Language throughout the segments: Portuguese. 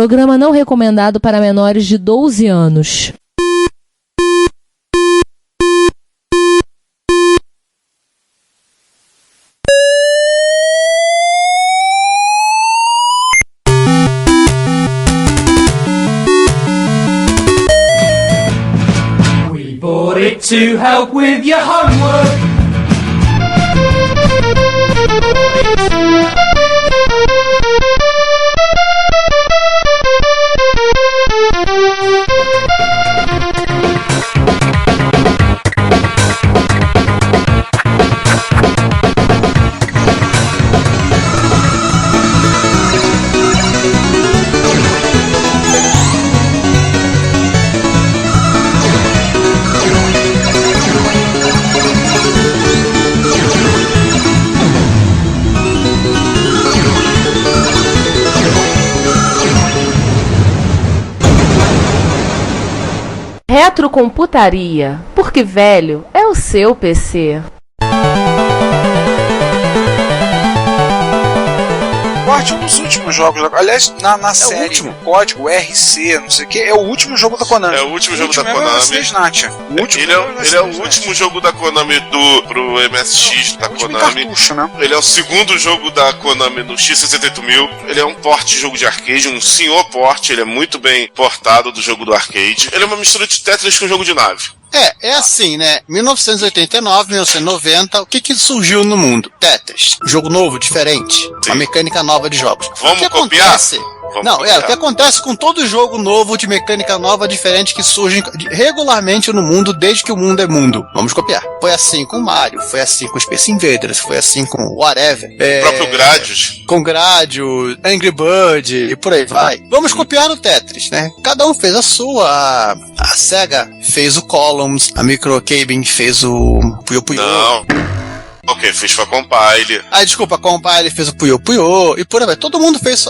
Programa não recomendado para menores de 12 anos. We bought it to help with your homework. Retrocomputaria, porque velho é o seu PC. Um dos últimos jogos, aliás, na série, o último código RC, não sei o que, é o último jogo da Konami. É o último jogo da Konami. Ele é o último jogo da Konami pro MSX da Konami. Cartucho, né? Ele é o segundo jogo da Konami do X68000. Ele é um porte de jogo de arcade, um senhor porte. Ele é muito bem portado do jogo do arcade. Ele é uma mistura de Tetris com jogo de nave. É assim, né? 1989, 1990, o que surgiu no mundo? Tetris. Jogo novo, diferente. Sim. Uma mecânica nova de jogos. Vamos copiar? O que acontece com todo jogo novo de mecânica nova diferente que surge regularmente no mundo desde que o mundo é mundo. Vamos copiar. Foi assim com Mario, foi assim com Space Invaders, foi assim com Whatever. O próprio Gradius. Com Gradius, Angry Bird e por aí vai. Vamos copiar o Tetris, né? Cada um fez a sua. A Sega fez o Columns, a Microcabin fez o Puyo Puyo. Não. Ok, fez pra Compile. Desculpa, a Compile fez o Puyo Puyo e por aí vai. Todo mundo fez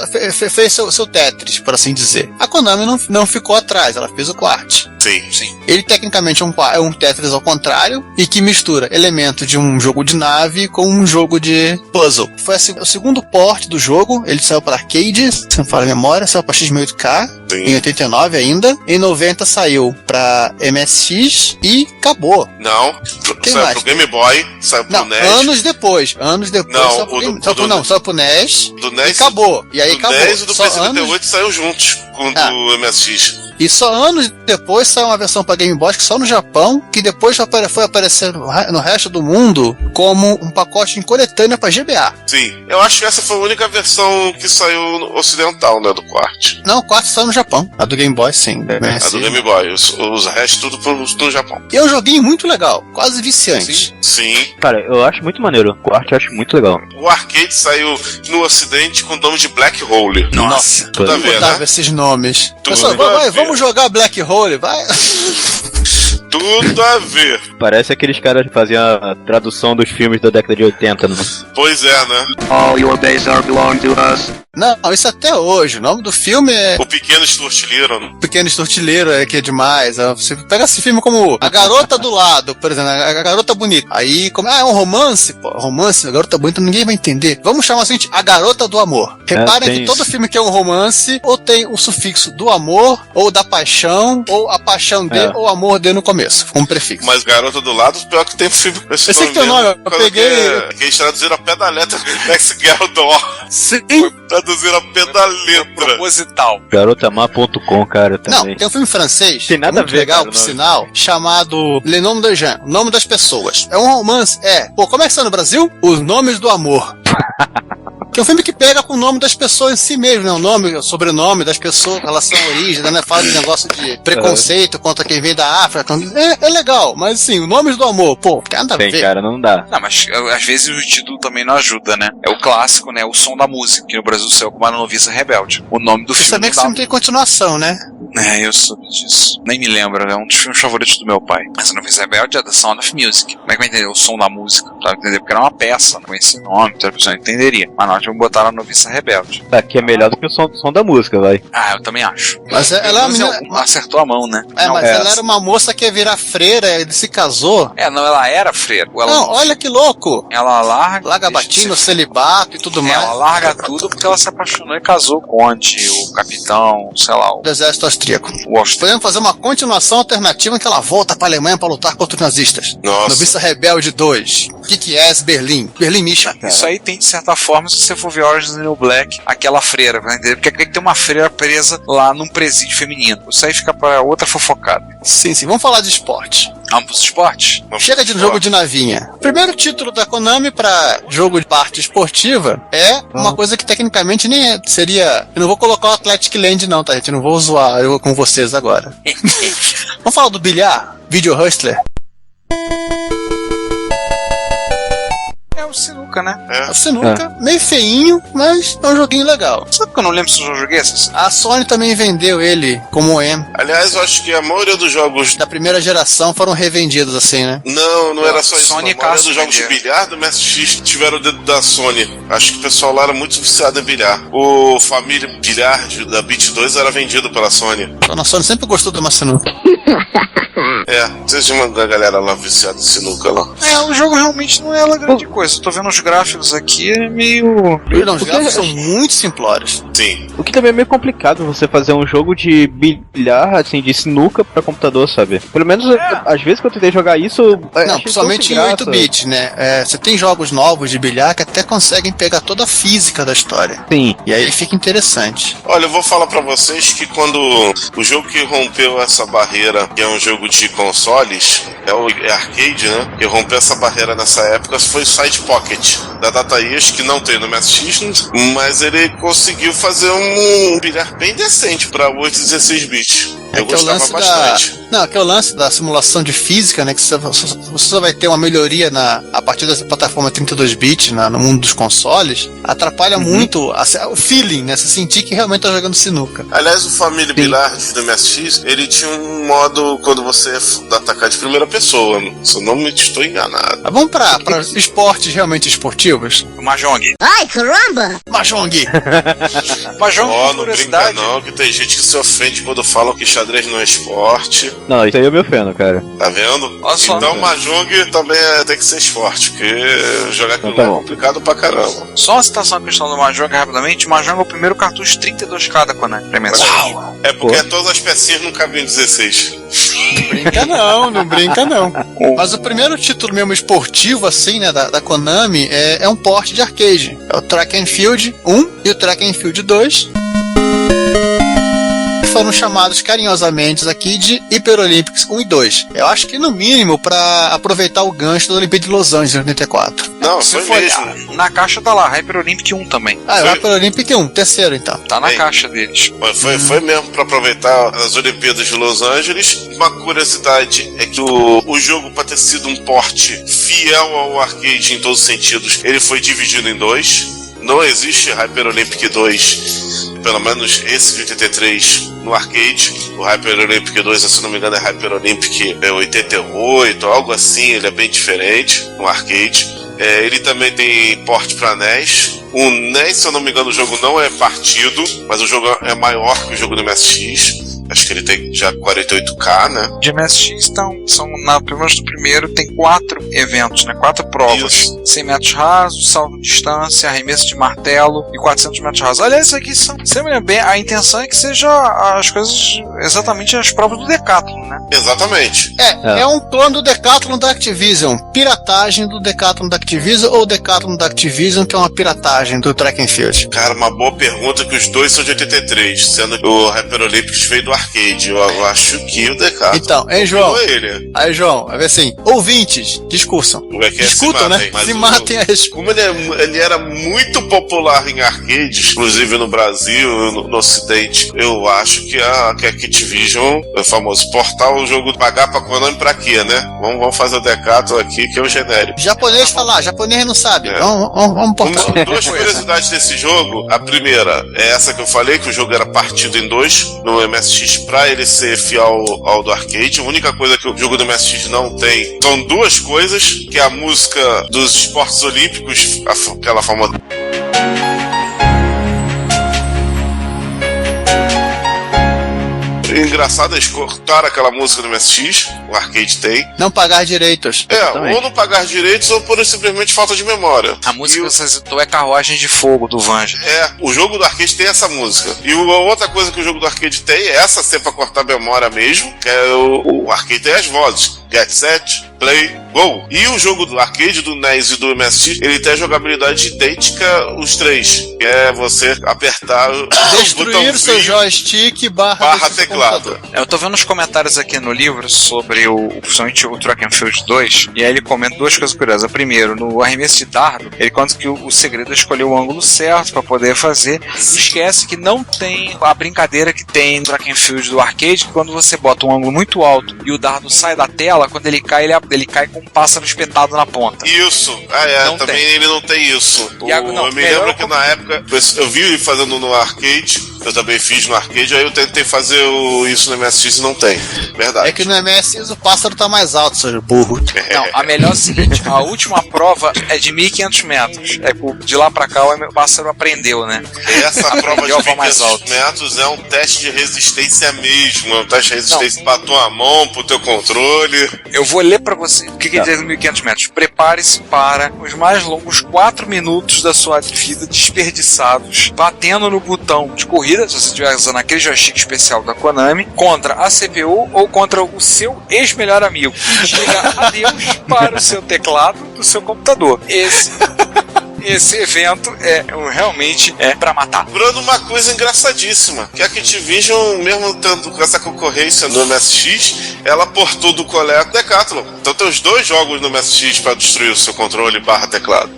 seu Tetris, por assim dizer. A Konami não ficou atrás, ela fez o Quart. Sim. Ele tecnicamente é um Tetris ao contrário e que mistura elementos de um jogo de nave com um jogo de puzzle. Foi o segundo port do jogo, ele saiu para arcade, se não fala a memória, saiu para X1000K, em 89 ainda. Em 90 saiu para MSX e acabou. Não, saiu pro Game Boy, saiu pro NES. Anos depois saiu pro NES do NES e acabou. E aí acabou. Do NES e do P58 saiu juntos com o do MSX. E só anos depois saiu uma versão para Game Boy, que só no Japão, que depois foi aparecer no resto do mundo como um pacote em coletânea para GBA. Sim, eu acho que essa foi a única versão que saiu ocidental, né, do Quart. Não, o Quart saiu no Japão. A do Game Boy, sim. A do Game Boy, os restos tudo no Japão. E é um joguinho muito legal, quase viciante. Sim. Cara, eu acho muito maneiro. O Quart eu acho muito legal. O arcade saiu no ocidente com o nome de Black Hole. Nossa, tudo a ver, né? Esses nomes. Tudo Pessoal, vamos jogar Black Hole, vai. Tudo a ver. Parece aqueles caras que faziam a tradução dos filmes da década de 80, né? Pois é, né? All your days are belong to us. Não, isso até hoje. O nome do filme é... O Pequeno Stuart Little. Pequeno Stuart Little é que é demais. Você pega esse filme como A Garota do Lado, por exemplo, a Garota Bonita. Aí, é um romance? Pô, romance, a Garota Bonita, ninguém vai entender. Vamos chamar assim, A Garota do Amor. Reparem que todo filme que é um romance, ou tem o sufixo do amor, ou da paixão, ou a paixão de, ou amor de no começo, com um prefixo. Mas Garota do Lado, pior que tem filme com esse nome. Esse que tem o nome, eu peguei... Que eles traduziram a pé da letra Ex-Girl Door. Sim. Traduziram a pé da letra. Proposital. Garotamar.com, cara, também. Não, tem um filme francês, tem nada muito a ver, legal, cara, por sinal, chamado Le Nom des Gens, o nome das pessoas. É um romance, Pô, como é que está no Brasil? Os Nomes do Amor. Que é um filme que pega com o nome das pessoas em si mesmo, né? O nome, o sobrenome das pessoas, relação à origem, né? Fala de negócio de preconceito contra quem vem da África. É legal, mas assim, o Nomes do Amor, pô, tem nada a ver. Tem, cara, não dá. Não, mas às vezes o título também não ajuda, né? É o clássico, né? O Som da Música, que no Brasil saiu com uma Noviça Rebelde. O nome do Você filme. sabia que isso não tem continuação, né? Eu soube disso. Nem me lembro, é um dos filmes favoritos do meu pai. Mas a Noviça Rebelde é The Sound of Music. Como é que vai entender o som da música? Sabe entender? Porque era uma peça, não conhecia o nome, então a pessoa não entenderia. Mas nós vamos botar a Noviça Rebelde. Aqui é melhor do que o som da música, vai. Ah, eu também acho. Mas ela acertou a mão, né? Mas ela era uma moça que ia virar freira, ele se casou. Ela era freira. Não, olha que louco. Ela larga a batina, o celibato e tudo mais. Ela larga tudo porque ela se apaixonou e casou com o conde, o capitão, sei lá, do exército austríaco. Podemos fazer uma continuação alternativa em que ela volta pra Alemanha pra lutar contra os nazistas. Nossa. Noviça Rebelde 2. Kick-Ass Berlim. Berlim Mission. Isso aí tem, de certa forma, se você for ver Orange is the New Black, aquela freira, vai entender? Porque tem uma freira presa lá num presídio feminino. Isso aí fica pra outra fofocada. Sim. Vamos falar de esporte. Vamos pros esportes? Chega de jogo de navinha. O primeiro título da Konami pra jogo de parte esportiva é uma coisa que tecnicamente nem seria... Eu não vou colocar o Athletic Land não, tá, gente? Eu não vou zoar eu com vocês agora. Vamos falar do bilhar? Video Hustler? É o sinuca, né? É o sinuca, meio feinho, mas é um joguinho legal. Sabe que eu não lembro se eu já joguei esse? A Sony também vendeu ele como OEM. Aliás, eu acho que a maioria dos jogos da primeira geração foram revendidos assim, né? Não era só isso. Sony A maioria dos jogos de bilhar do MSX tiveram o dedo da Sony. Acho que o pessoal lá era muito viciado em bilhar. O Família Bilhar da Beat 2 era vendido pela Sony. Então a Sony sempre gostou de uma sinuca. Vocês tinham uma galera lá viciada em sinuca lá. O jogo realmente não é uma grande coisa. Eu tô vendo os gráficos aqui, é meio... Não, os gráficos são muito simplórios. Sim. O que também é meio complicado você fazer um jogo de bilhar, assim, de sinuca pra computador, sabe? Pelo menos, às vezes que eu tentei jogar isso... Não, principalmente em 8-bit, né? Você tem jogos novos de bilhar que até conseguem pegar toda a física da história. Sim. E aí fica interessante. Olha, eu vou falar pra vocês que quando o jogo que rompeu essa barreira, que é um jogo de consoles, é arcade, né? Que rompeu essa barreira nessa época, foi o Side Pocket, da Data East, que não tem no MSX, mas ele conseguiu fazer um bilhar bem decente pra 8 e 16 bits. Eu gostava bastante. Que é o lance da simulação de física, né? Que você vai ter uma melhoria a partir dessa plataforma 32-bit no mundo dos consoles. Atrapalha muito o feeling, né? Você sentir que realmente tá jogando sinuca. Aliás, o Família Bilhar do MSX, ele tinha um modo quando você atacar de primeira pessoa. Se eu não me estou enganado. Mas vamos pra esportes realmente esportivos? O Mahjong. Ai, caramba! Mahjong! Mahjong, não brinca não, que tem gente que se ofende quando falam que xadrez não é esporte. Não, isso aí eu me ofendo, cara. Tá vendo? Então Mahjong também tem que ser esporte, porque jogar aquilo é complicado pra caramba. Só uma citação à questão do Mahjong rapidamente. O Mahjong é o primeiro cartucho 32K da Konami. É porque todas as pecinhas não cabem em 16. Não brinca não. Mas o primeiro título mesmo esportivo, assim, né, da Konami é um porte de arcade. É o Track and Field 1 e o Track and Field 2. Foram chamados carinhosamente aqui de Hyper Olympics 1 e 2. Eu acho que no mínimo pra aproveitar o gancho da Olimpíada de Los Angeles em 84. Não, se for olhar, na caixa tá lá, Hyper Olympic 1 também. É o Hyper Olympic 1, terceiro então. Tá na caixa deles. Foi mesmo pra aproveitar as Olimpíadas de Los Angeles. Uma curiosidade é que o jogo, pra ter sido um porte fiel ao arcade em todos os sentidos, ele foi dividido em dois. Não existe Hyper Olympic 2, pelo menos esse de 83 no arcade. O Hyper Olympic 2, se não me engano, é Hyper Olympic 88, algo assim. Ele é bem diferente no arcade. Ele também tem porte para NES. O NES, se eu não me engano, o jogo não é partido, mas o jogo é maior que o jogo do MSX. Acho que ele tem já 48K, né? De MSX, pelo menos no primeiro, tem 4 eventos, né? 4 provas. Isso. 100 metros rasos, salto de distância, arremesso de martelo e 400 metros rasos. Aliás, isso aqui são... Você me lembra bem, a intenção é que seja as coisas, exatamente as provas do Decathlon, né? Exatamente. É um clone do Decathlon da Activision. Piratagem do Decathlon da Activision ou Decathlon da Activision, que é uma piratagem do Track and Field? Cara, uma boa pergunta, que os dois são de 83, sendo que o Hyper Olympics veio do arcade. Eu acho que o Decathlon. Então, hein, João? Ele. Aí, João, vai ver assim, ouvintes, discursam. Discutam, né? Se matem as... Como ele era muito popular em arcade, inclusive no Brasil, no Ocidente, eu acho que a Activision, o famoso portal, o jogo pagar pra Konami pra quê, né? Vamos fazer o Decathlon aqui, que é o genérico. Japonês falar, japonês não sabe. Vamos portar. Duas curiosidades desse jogo. A primeira é essa que eu falei, que o jogo era partido em dois no MSX. MSX pra ele ser fiel ao do arcade. A única coisa que o jogo do MSX não tem são duas coisas, que é a música dos esportes olímpicos, aquela famosa... Engraçado, eles cortaram aquela música do MSX, o arcade tem. Não pagar direitos. Ou não pagar direitos ou por simplesmente falta de memória. A música que você citou é Carruagem de Fogo, do Vanja. O jogo do arcade tem essa música. E a outra coisa que o jogo do arcade tem é essa ser pra cortar memória mesmo, que é o arcade tem as vozes. Get Set, Play, Go. E o jogo do arcade, do NES e do MSX, ele tem a jogabilidade idêntica os três. Que é você apertar destruir o seu joystick barra teclado. Eu tô vendo os comentários aqui no livro sobre principalmente o Track and Field 2, e aí ele comenta duas coisas curiosas. Primeiro, no arremesso de dardo, ele conta que o segredo é escolher o ângulo certo pra poder fazer. Esquece que não tem a brincadeira que tem no Track and Field do arcade, que quando você bota um ângulo muito alto e o dardo sai da tela, quando ele cai com um pássaro espetado na ponta. Isso. Também tem. Ele não tem isso. Eu me lembro que na época eu vi ele fazendo no arcade, eu também fiz no arcade, aí eu tentei fazer isso no MSX e não tem. Verdade. É que no MSX o pássaro tá mais alto, seu burro. Não, a melhor é o seguinte, a última prova é de 1.500 metros. De lá pra cá o pássaro aprendeu, né? Essa prova de 1.500 metros é um teste de resistência mesmo. É um teste de resistência pra tua mão, pro teu controle. Eu vou ler pra você o que quer dizer 1.500 metros. Prepare-se para os mais longos 4 minutos da sua vida desperdiçados, batendo no botão de corrida, se você estiver usando aquele joystick especial da Konami, contra a CPU ou contra o seu ex-melhor amigo. Diga adeus para o seu teclado do seu computador. Esse evento realmente é pra matar. Lembrando uma coisa engraçadíssima, que a Activision, mesmo tendo com essa concorrência no MSX, ela portou do Coleco Decathlon. Então tem os dois jogos no MSX pra destruir o seu controle barra teclado.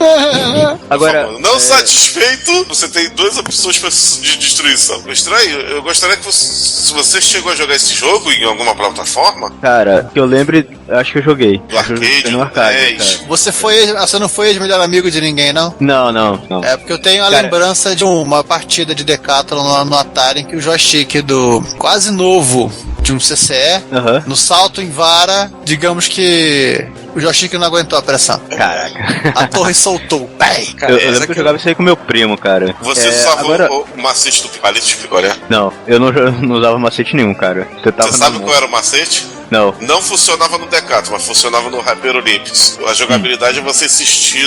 Agora, não satisfeito, você tem duas opções de destruição. Estranho, eu gostaria que se você chegou a jogar esse jogo em alguma plataforma... Cara, que eu lembre, acho que eu joguei. Do arcade, no arcade. Você não foi melhor amigo de ninguém, não? Não. É porque eu tenho a lembrança de uma partida de Decathlon no Atari em que o joystick do quase novo de um CCE, no salto em vara, digamos que o joystick não aguentou a pressão. Caraca. A torre soltou. Eu lembro que eu jogava isso aí com meu primo, cara. Você usava o macete do palito de picolé? Não, eu não usava macete nenhum, cara. Você sabe qual era o macete? Não. Não funcionava no Decathlon, mas funcionava no Hyper Olympics. A jogabilidade é você insistir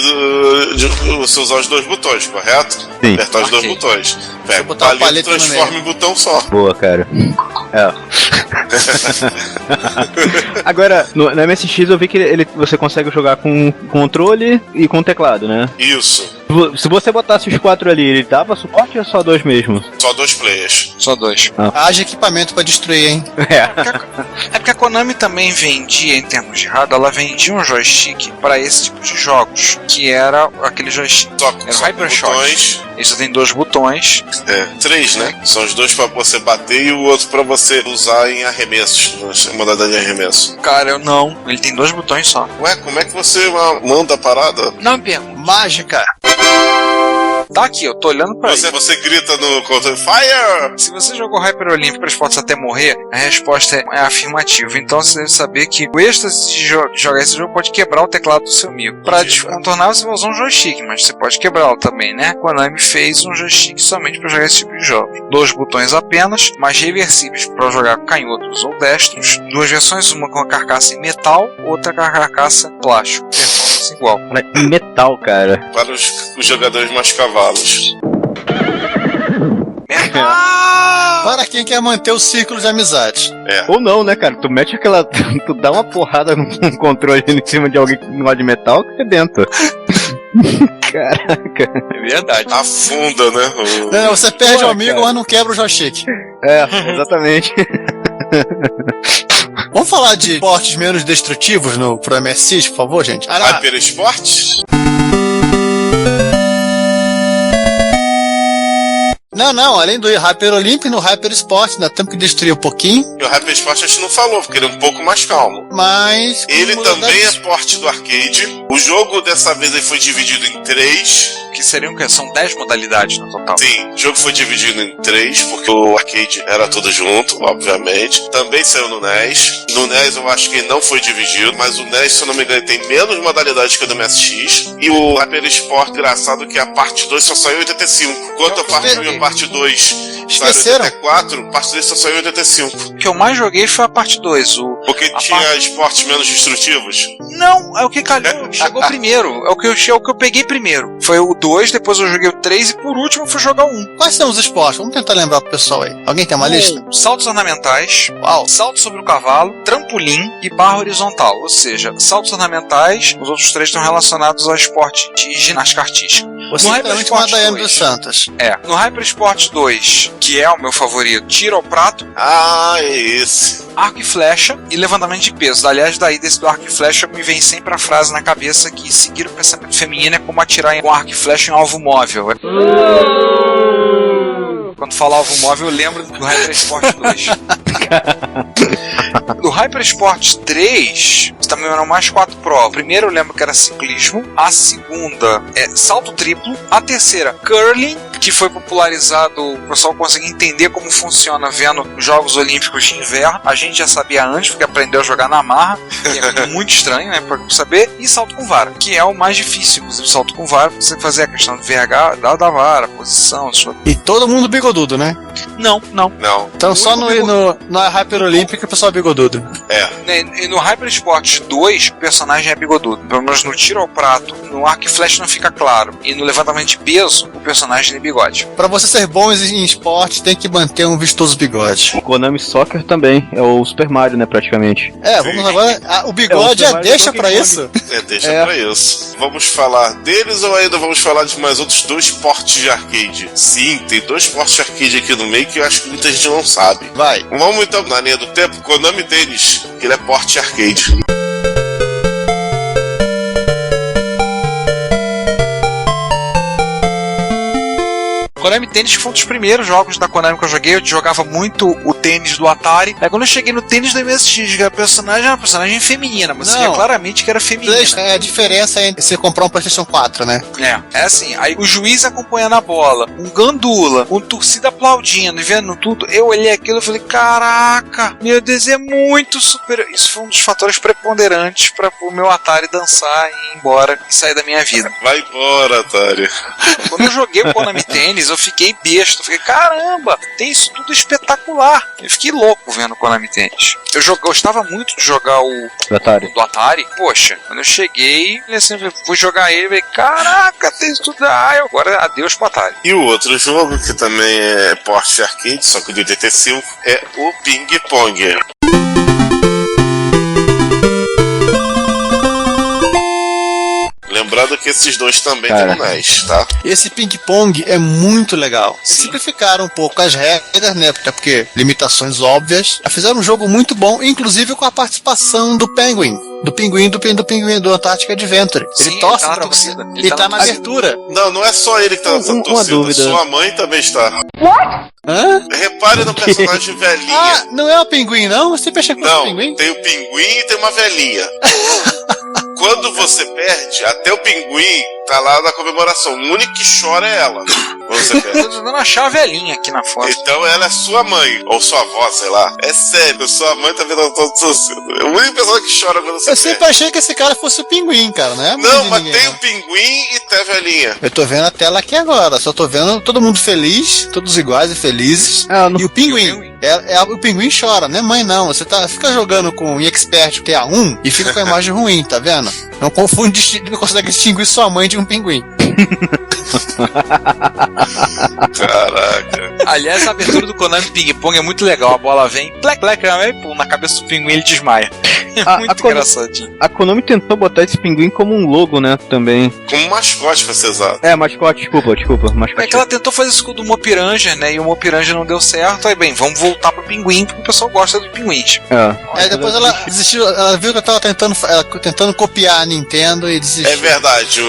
você usar os dois botões, correto? Sim. Apertar os dois botões. Pega o palito e transforma em botão só. Boa, cara. Agora, no MSX eu vi que você consegue jogar com controle e com teclado, né? Isso. Se você botasse os 4 ali, ele dava suporte ou só 2 mesmo? Só 2 players. Só 2. Haja equipamento pra destruir, hein? É porque a Konami também vendia, em termos de hardware, ela vendia um joystick para esse tipo de jogos, que era aquele joystick. Era o Hypershot. Isso tem 2 botões. 3, né? São os 2 pra você bater e o outro pra você usar em arremessos, modalidade de arremesso. Cara, eu não. Ele tem 2 botões só. Ué, como é que você manda a parada? Não me pergunta. Mágica. Tá aqui, eu tô olhando pra ele. Você grita no controle, Fire! Se você jogou Hyper Olympic para esportes até morrer, a resposta é afirmativa. Então você deve saber que o êxtase de jogar esse jogo pode quebrar o teclado do seu amigo. Pra descontornar, você vai usar um joystick, mas você pode quebrá-lo também, né? Konami fez um joystick somente para jogar esse tipo de jogos. 2 botões apenas, mas reversíveis para jogar canhotos ou destros. 2 versões, uma com a carcaça em metal, outra com a carcaça plástico. Performance igual. Metal, cara. Para os jogadores mais cavalos. Para quem quer manter o círculo de amizade. Ou não, né, cara? Tu mete aquela... Tu dá uma porrada num controle em cima de alguém que não gosta de metal, que arrebenta. Caraca. É verdade. Afunda, né? Não, você perde o amigo, mas não quebra o joystick. Exatamente. Vamos falar de esportes menos destrutivos pro MSX, por favor, gente? Hyper Esportes? Não, além do Hyper Olympic, no Hyper Sport, ainda temos que destruir um pouquinho, E o Hyper Sport a gente não falou, porque ele é um pouco mais calmo. mas... Ele também é porte do arcade. O jogo dessa vez ele foi dividido em 3. Que seriam o quê? São 10 modalidades no total. Sim, o jogo foi dividido em 3, porque o arcade era tudo junto, obviamente. Também saiu no NES. No NES eu acho que não foi dividido, mas o NES, se eu não me engano, tem menos modalidades que o do MSX. E o Hyper Sport, engraçado que a parte 2 só saiu em 85. Enquanto a parte 1 e a parte 2 saiu em Esqueceram? 84, a parte 2 só saiu em 85. O que eu mais joguei foi a parte 2. Porque tinha esportes menos destrutivos. Não, é o que calhou, chegou primeiro. É o que eu peguei primeiro. Foi o 2, depois eu joguei o 3 e por último eu fui jogar o 1. Quais são os esportes? Vamos tentar lembrar pro pessoal aí. Alguém tem uma lista? Saltos ornamentais, salto sobre o cavalo, trampolim e barra horizontal. Ou seja, saltos ornamentais, os outros 3 estão relacionados ao esporte de ginástica artística. Você No literalmente Hyper uma Daiane Sport dos 2. Santos. No Hyper Sport 2, que é o meu favorito, tiro ao prato, Ah, é esse. arco e flecha e levantamento de peso. Aliás, daí desse do arco e flecha me vem sempre a frase na cabeça que seguir o pensamento feminino é como atirar com arco e flecha em um alvo móvel. Quando falo alvo móvel, eu lembro do Hyper Sport 2. Do Hyper Sport 3, também eram mais 4 provas. Primeiro eu lembro que era ciclismo. A segunda é salto triplo. A terceira, curling, que foi popularizado, o pessoal consegue entender como funciona vendo os Jogos Olímpicos de Inverno. A gente já sabia antes, porque aprendeu a jogar na marra, que é muito estranho, né, pra saber. E salto com vara, que é o mais difícil. Inclusive, salto com vara, você fazer a questão de VH da vara, a posição, sua... E todo mundo bigodudo, né? Não. Não. Então só no Hyper Olympic o pessoal é bigodudo. E no Hyper Sport 2, o personagem é bigodudo. Pelo menos no tiro ao prato, no arco e flecha não fica claro. E no levantamento de peso, o personagem tem bigode. Pra você ser bom em esporte, tem que manter um vistoso bigode. O Konami Soccer também, é o Super Mario, né, praticamente. Vamos agora... o bigode deixa pra isso. Deixa pra isso. Vamos falar deles ou ainda vamos falar de mais outros 2 portes de arcade? Sim, tem 2 portes de arcade aqui no meio que eu acho que muita gente não sabe. Vai. Vamos então, na linha do tempo, Konami Tennis, que ele é porte arcade. Konami Tênis foi um dos primeiros jogos da Konami que eu joguei. Eu jogava muito o tênis do Atari. Aí quando eu cheguei no tênis do MSX, a personagem era uma personagem feminina, mas você via claramente que era feminina. É a diferença entre você comprar um PlayStation 4, né? É assim, aí o juiz acompanhando a bola, um gandula, um torcida aplaudindo e vendo tudo. Eu olhei aquilo e falei, caraca, meu Deus, é muito super. Isso foi um dos fatores preponderantes para o meu Atari dançar e ir embora e sair da minha vida. Vai embora, Atari. Quando eu joguei o Konami Tênis, eu fiquei besta. Eu fiquei, caramba, tem isso tudo espetacular. Eu fiquei louco vendo o Konami Tênis. Eu gostava muito de jogar o do Atari. Poxa, quando eu cheguei, fui jogar ele, falei, caraca, tem isso tudo. Agora adeus pro Atari. E o outro jogo, que também é porte arcade, só que de 85, é o Ping Pong. Lembrando que esses 2 também tem no NES, tá? Esse ping-pong é muito legal. Simplificaram um pouco as regras, né? Até porque limitações óbvias. Fizeram um jogo muito bom, inclusive com a participação do Penguin. Do pinguim do Antarctic Adventure. Sim, ele torce ele tá na pra torcida. você. Ele tá na abertura. Não é só ele que tá nessa torcida. dúvida. Sua mãe também está. Hã? Repare no personagem velhinha. Não é o pinguim, não? Você pensa que é o pinguim? Tem o pinguim e tem uma velhinha. Quando você perde, até o pinguim tá lá na comemoração. O único que chora é ela. Você perde. Eu tô tentando achar a velhinha aqui na foto. Então ela é sua mãe, ou sua avó, sei lá. É sério, sua mãe tá vendo toda torcida. É a única pessoa que chora quando você Eu sempre achei que esse cara fosse o pinguim, cara, né? Não, mas tem o pinguim e tem a velhinha. Eu tô vendo a tela aqui agora, só tô vendo todo mundo feliz, todos iguais e felizes. E o pinguim. O pinguim chora, não é mãe não. Você fica jogando com o Expert TA1 e fica com a imagem ruim, tá vendo? Não confunde, não consegue distinguir sua mãe de um pinguim. Caraca. Aliás, a abertura do Konami Ping Pong é muito legal. A bola vem, plec, plec, pum, na cabeça do pinguim ele desmaia. Muito engraçadinho. A Konami tentou botar esse pinguim como um logo, né, também. Como mascote, pra ser exato. Mascote, desculpa, mascote. É que ela tentou fazer isso com o do Mopiranger, né? E o Mopiranger não deu certo. Aí, bem, vamos voltar pro pinguim, porque o pessoal gosta do pinguins. Depois ela desistiu, ela viu que eu tava tentando copiar a Nintendo e desistiu. É verdade,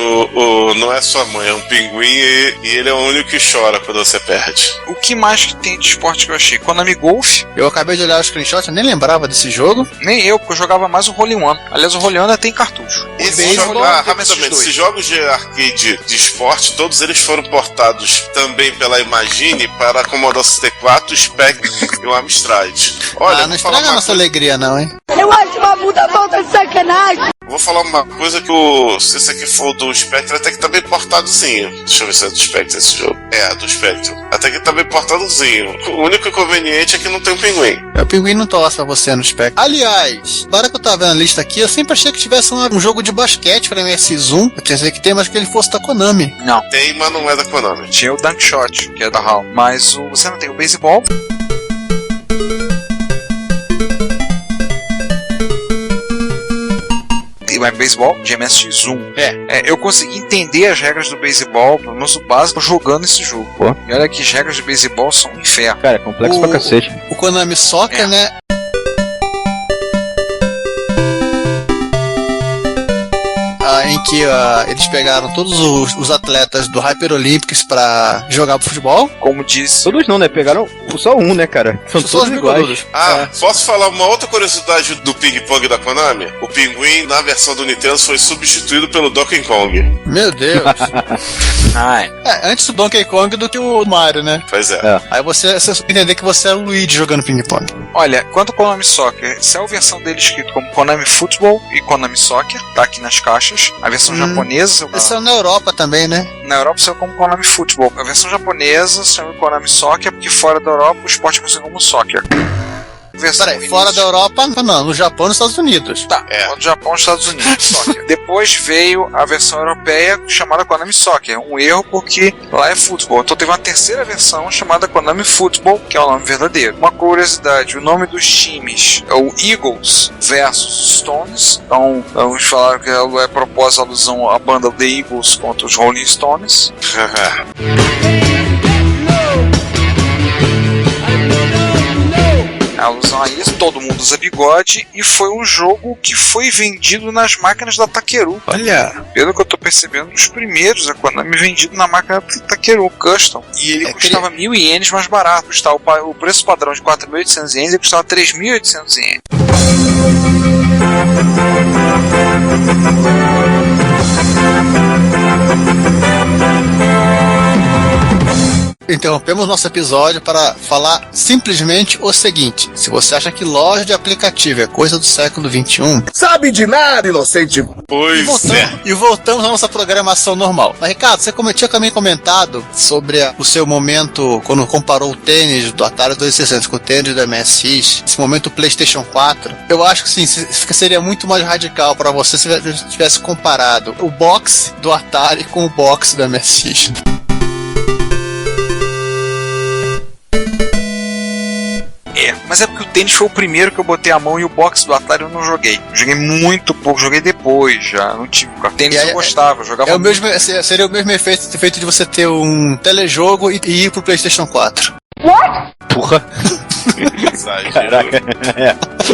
não é sua mãe, é um pinguim e ele é o único que chora quando você perde. O que mais que tem de esporte que eu achei? Konami Golf. Eu acabei de olhar o screenshot, eu nem lembrava desse jogo. Nem eu, porque eu jogava mais o Hole in One. Aliás, o Hole in One tem cartucho. Rapidamente, esses jogos de arcade de esporte, todos eles foram portados também pela Imagine para Commodore 64, o Spectrum e o Amstrad. Olha, não estraga a nossa alegria não, hein? Eu acho uma puta falta de sacanagem. Vou falar uma coisa que se esse aqui for do Spectrum, até que tá bem portadozinho. Deixa eu ver se é do Spectrum esse jogo. É, do Spectrum. Até que tá bem portadozinho. O único inconveniente é que não tem um pinguim. O pinguim não torce pra você no Spectrum. Aliás, agora que eu tava vendo a lista aqui, eu sempre achei que tivesse um jogo de basquete pra MS1. Eu pensei que tem, mas que ele fosse da Konami. Não. Tem, mas não é da Konami. Tinha o Dunk Shot, que é da HAL. Mas você não tem o beisebol. Mas beisebol de MSX1. Eu consegui entender as regras do beisebol, pelo menos o básico, jogando esse jogo. Pô. E olha que as regras de beisebol são um inferno. Cara, é complexo pra cacete. O Konami Soccer, né? Em que eles pegaram todos os atletas do Hyper Olympics pra jogar pro futebol. Como disse. Todos não, né? Pegaram só um, né, cara? São todos iguais. Posso falar uma outra curiosidade do ping-pong da Konami? O pinguim, na versão do Nintendo, foi substituído pelo Donkey Kong. Meu Deus. Antes do Donkey Kong do que o Mario, né? Pois é. Aí você entender que você é o Luigi jogando ping-pong. Olha, quanto ao Konami Soccer, saiu a versão dele escrito como Konami Football e Konami Soccer, tá aqui nas caixas. A versão japonesa... Isso é na Europa também, né? Na Europa saiu como Konami Football. A versão japonesa se chama Konami Soccer, porque fora da Europa o esporte é conhecido como Soccer. Peraí, fora da Europa, não, no Japão e nos Estados Unidos. Tá, no Japão e nos Estados Unidos, Soccer. Depois veio a versão europeia chamada Konami Soccer. Um erro porque lá é futebol. Então teve uma terceira versão chamada Konami Football, que é o nome verdadeiro. Uma curiosidade, o nome dos times é o Eagles versus Stones. Então, vamos falar que é propósito alusão à banda The Eagles contra os Rolling Stones. A alusão a isso, todo mundo usa bigode e foi um jogo que foi vendido nas máquinas da Takeru. Olha! Pelo que eu tô percebendo, um dos primeiros da Konami vendido na máquina da Takeru Custom. E ele custava 1.000 ienes mais barato. Custava o preço padrão de 4.800 ienes e custava 3.800 ienes. Interrompemos nosso episódio para falar simplesmente o seguinte: se você acha que loja de aplicativo é coisa do século XXI, sabe de nada, inocente. E voltamos à nossa programação normal. Mas, Ricardo, você tinha também comentado sobre o seu momento quando comparou o tênis do Atari 2600 com o tênis do MSX, esse momento PlayStation 4. Eu acho que sim, seria muito mais radical para você se tivesse comparado o box do Atari com o box do MSX. Mas é porque o tênis foi o primeiro que eu botei a mão e o box do Atari eu não joguei. Joguei muito pouco, joguei depois já. Não tive. O tênis eu gostava, eu jogava seria o mesmo efeito de você ter um telejogo e ir pro PlayStation 4. What? Porra! Caraca.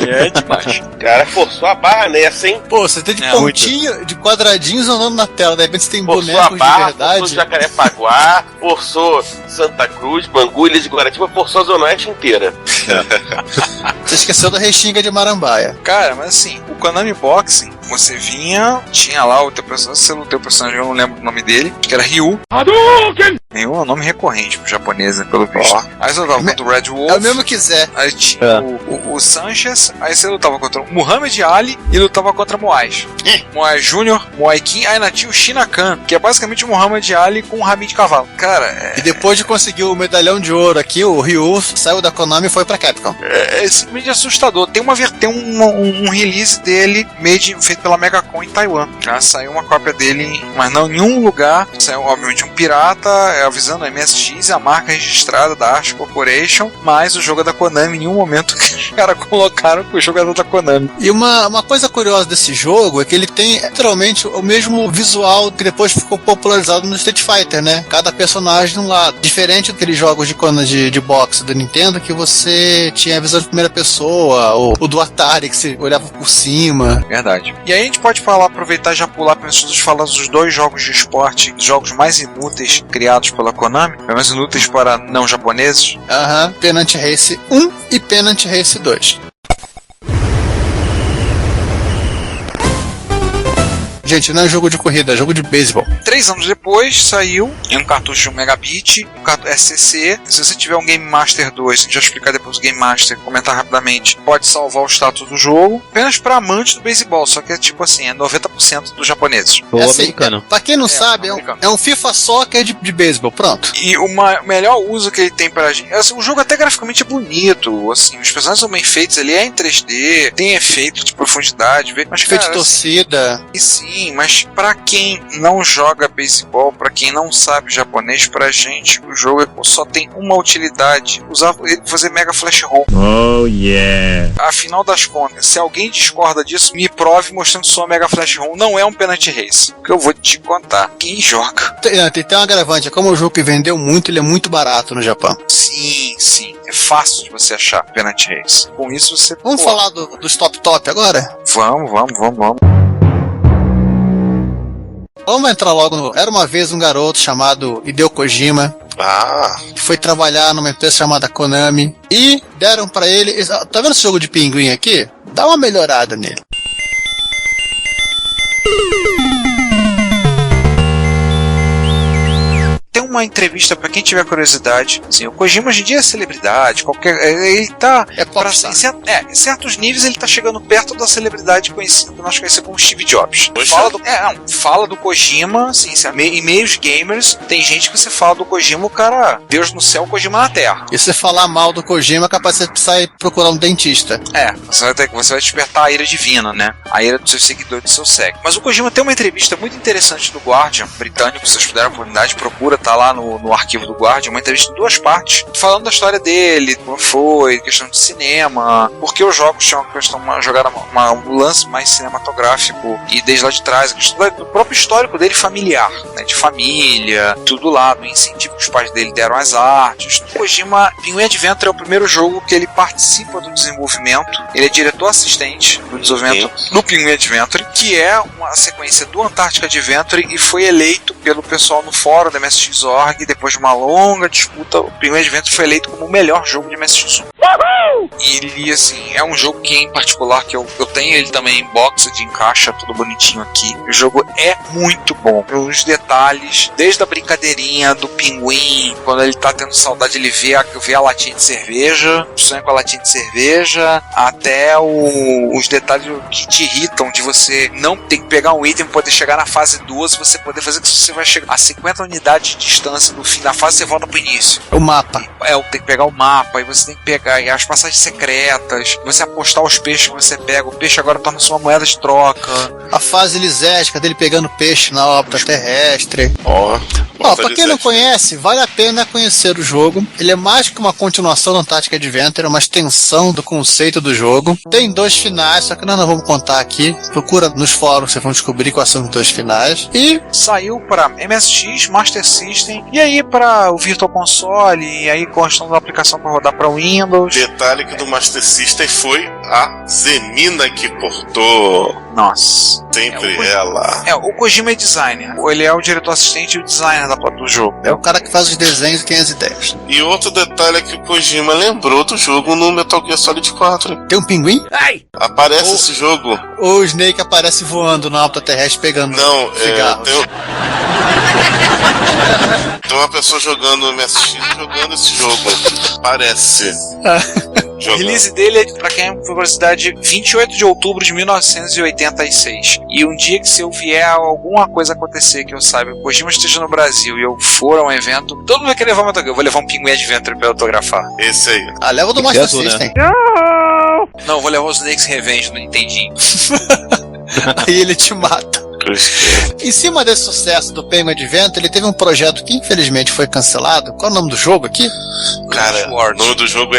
É demais. O cara forçou a barra nessa, hein? Pô, você tem de pontinho, de quadradinhos andando na tela. De repente você tem forçou bonecos a barra, de verdade. Forçou Jacarepaguá, forçou Santa Cruz, Bangu, Ilha de Guaratiba, forçou a Zona Oeste inteira. Você esqueceu da Restinga de Marambaia. Cara, mas assim, o Konami Boxing, você vinha, tinha lá o teu personagem, o teu personagem, eu não lembro o nome dele, que era Ryu. Ryu é um nome recorrente pro japonês, né, pelo visto. Aí você lutava contra o Red Wolf. É o mesmo que quiser. Aí tinha o Sanchez, aí você lutava contra o Muhammad Ali e lutava contra Moais. Moais Jr., Moai King, aí ainda tinha o Shinakan, que é basicamente o Muhammad Ali com um rabinho de cavalo. Cara, E depois de conseguir o medalhão de ouro aqui, o Ryu saiu da Konami e foi pra Capcom. É simplesmente assustador. Tem um release dele feito feito pela Megacom em Taiwan. Já saiu uma cópia dele, mas não em nenhum lugar. Saiu, obviamente, um pirata, avisando a MSX, a marca registrada da Ars Corporation, mas o jogo é da Konami. Em nenhum momento os caras colocaram que o jogo era da Konami. E uma coisa curiosa desse jogo é que ele tem literalmente o mesmo visual que depois ficou popularizado no Street Fighter, né? Cada personagem de um lado. Diferente daqueles jogos de boxe do Nintendo que você tinha a visão de primeira pessoa, ou do Atari que você olhava por cima. Verdade. E aí a gente pode aproveitar e já pular para os falar dos dois jogos de esporte, dos jogos mais inúteis criados pela Konami, mais inúteis para não japoneses. Pennant Race 1 e Pennant Race 2. Gente, não é jogo de corrida, é jogo de beisebol. 3 anos depois, saiu em um cartucho de 1 megabit, um cartucho SCC. Se você tiver um Game Master 2, a gente vai explicar depois o Game Master, comentar rapidamente, pode salvar o status do jogo, apenas para amantes do beisebol, só que é tipo assim, é 90% dos japoneses. Ou americano. Pra quem não sabe, é um FIFA Soccer de beisebol, pronto. E o melhor uso que ele tem pra gente, assim, o jogo até graficamente é bonito, assim, os personagens são bem feitos, ele é em 3D, tem efeito de profundidade, mas efeito cara, de torcida. Assim, e sim, mas pra quem não joga beisebol, pra quem não sabe japonês, pra gente o jogo só tem uma utilidade: usar ele pra fazer Mega Flash ROM. Oh yeah! Afinal das contas, se alguém discorda disso, me prove mostrando sua Mega Flash ROM. Não é um Pennant Race, que eu vou te contar. Quem joga? Tem um agravante, como o jogo que vendeu muito, ele é muito barato no Japão. Sim, é fácil de você achar Pennant Race. Com isso você... Vamos falar dos top agora? Vamos. Vamos entrar logo no... Era uma vez um garoto chamado Hideo Kojima, que foi trabalhar numa empresa chamada Konami, e deram pra ele... Tá vendo esse jogo de pinguim aqui? Dá uma melhorada nele. Tem uma entrevista pra quem tiver curiosidade. Assim, o Kojima hoje em dia é celebridade, ele tá... Em certos níveis ele tá chegando perto da celebridade conhecida, que nós conhecemos como Steve Jobs. Fala do Kojima, assim, em meios gamers, tem gente que você fala do Kojima, o cara, Deus no céu, Kojima na terra. E se você falar mal do Kojima, é capaz de você sair procurar um dentista. Você vai despertar a ira divina, né? A ira do seu seguidor e do seu cego. Mas o Kojima tem uma entrevista muito interessante do Guardian britânico, se vocês puderem a oportunidade, procura, tá lá no arquivo do Guardian, uma entrevista em 2 partes, falando da história dele, como foi, questão de cinema, porque os jogos tinham jogaram um lance mais cinematográfico, e desde lá de trás, a questão do próprio histórico dele familiar, né, de família, tudo lá, do incentivo que os pais dele deram às artes. O Kojima, Pinguim Adventure é o primeiro jogo que ele participa do desenvolvimento, ele é diretor assistente do desenvolvimento no Pinguim Adventure, que é uma sequência do Antártica Adventure, e foi eleito pelo pessoal no fórum da MSX.org, depois de uma longa disputa, o Pinguim Adventure foi eleito como o melhor jogo de MSX1. E ele, assim, é um jogo que em particular, que eu tenho ele também em box de encaixa, tudo bonitinho aqui. O jogo é muito bom. Os detalhes, desde a brincadeirinha do pinguim, quando ele tá tendo saudade, ele vê a latinha de cerveja, sonha com a latinha de cerveja, até os detalhes que te irritam, de você não ter que pegar um item, poder chegar na fase 2, você poder fazer que você vai chegar a 50 unidades de distância do fim da fase, você volta pro início. O mapa. Tem que pegar o mapa, e você tem que pegar as passagens secretas, você apostar os peixes que você pega, o peixe agora torna-se uma moeda de troca. A fase lisética dele pegando peixe na órbita terrestre. Pra quem não conhece, vale a pena conhecer o jogo. Ele é mais que uma continuação do Antártica Adventure, é uma extensão do conceito do jogo. Tem 2 finais, só que nós não vamos contar aqui. Procura nos fóruns, vocês vão descobrir quais são os 2 finais. E saiu para MSX, Master System, e aí para o Virtual Console, e aí constando da aplicação para rodar para Windows. Detalhe que do Master System foi a Zemina que portou. Nossa. Sempre ela. O Kojima é designer. Ele é o diretor assistente e o designer do jogo. É o cara que faz os desenhos e tem as ideias. E outro detalhe é que o Kojima lembrou do jogo no Metal Gear Solid 4. Tem um pinguim? Aparece esse jogo. O Snake aparece voando na órbita terrestre pegando cigarros. Tem uma pessoa jogando no MSX jogando esse jogo. Parece. O release dele é, pra quem for curiosidade, 28 de outubro de 1986. E um dia que se eu vier alguma coisa acontecer que eu saiba, o Kojima esteja no Brasil e eu for a um evento, todo mundo vai querer levar uma autografar. Eu vou levar um Pinguim Adventure pra autografar. Esse aí. Leva do Master System. Não, vou levar os Snake's Revenge no Nintendinho. Aí ele te mata. Em cima desse sucesso do Penguin Adventure, ele teve um projeto que infelizmente foi cancelado. Qual é o nome do jogo aqui? Cara, o nome do jogo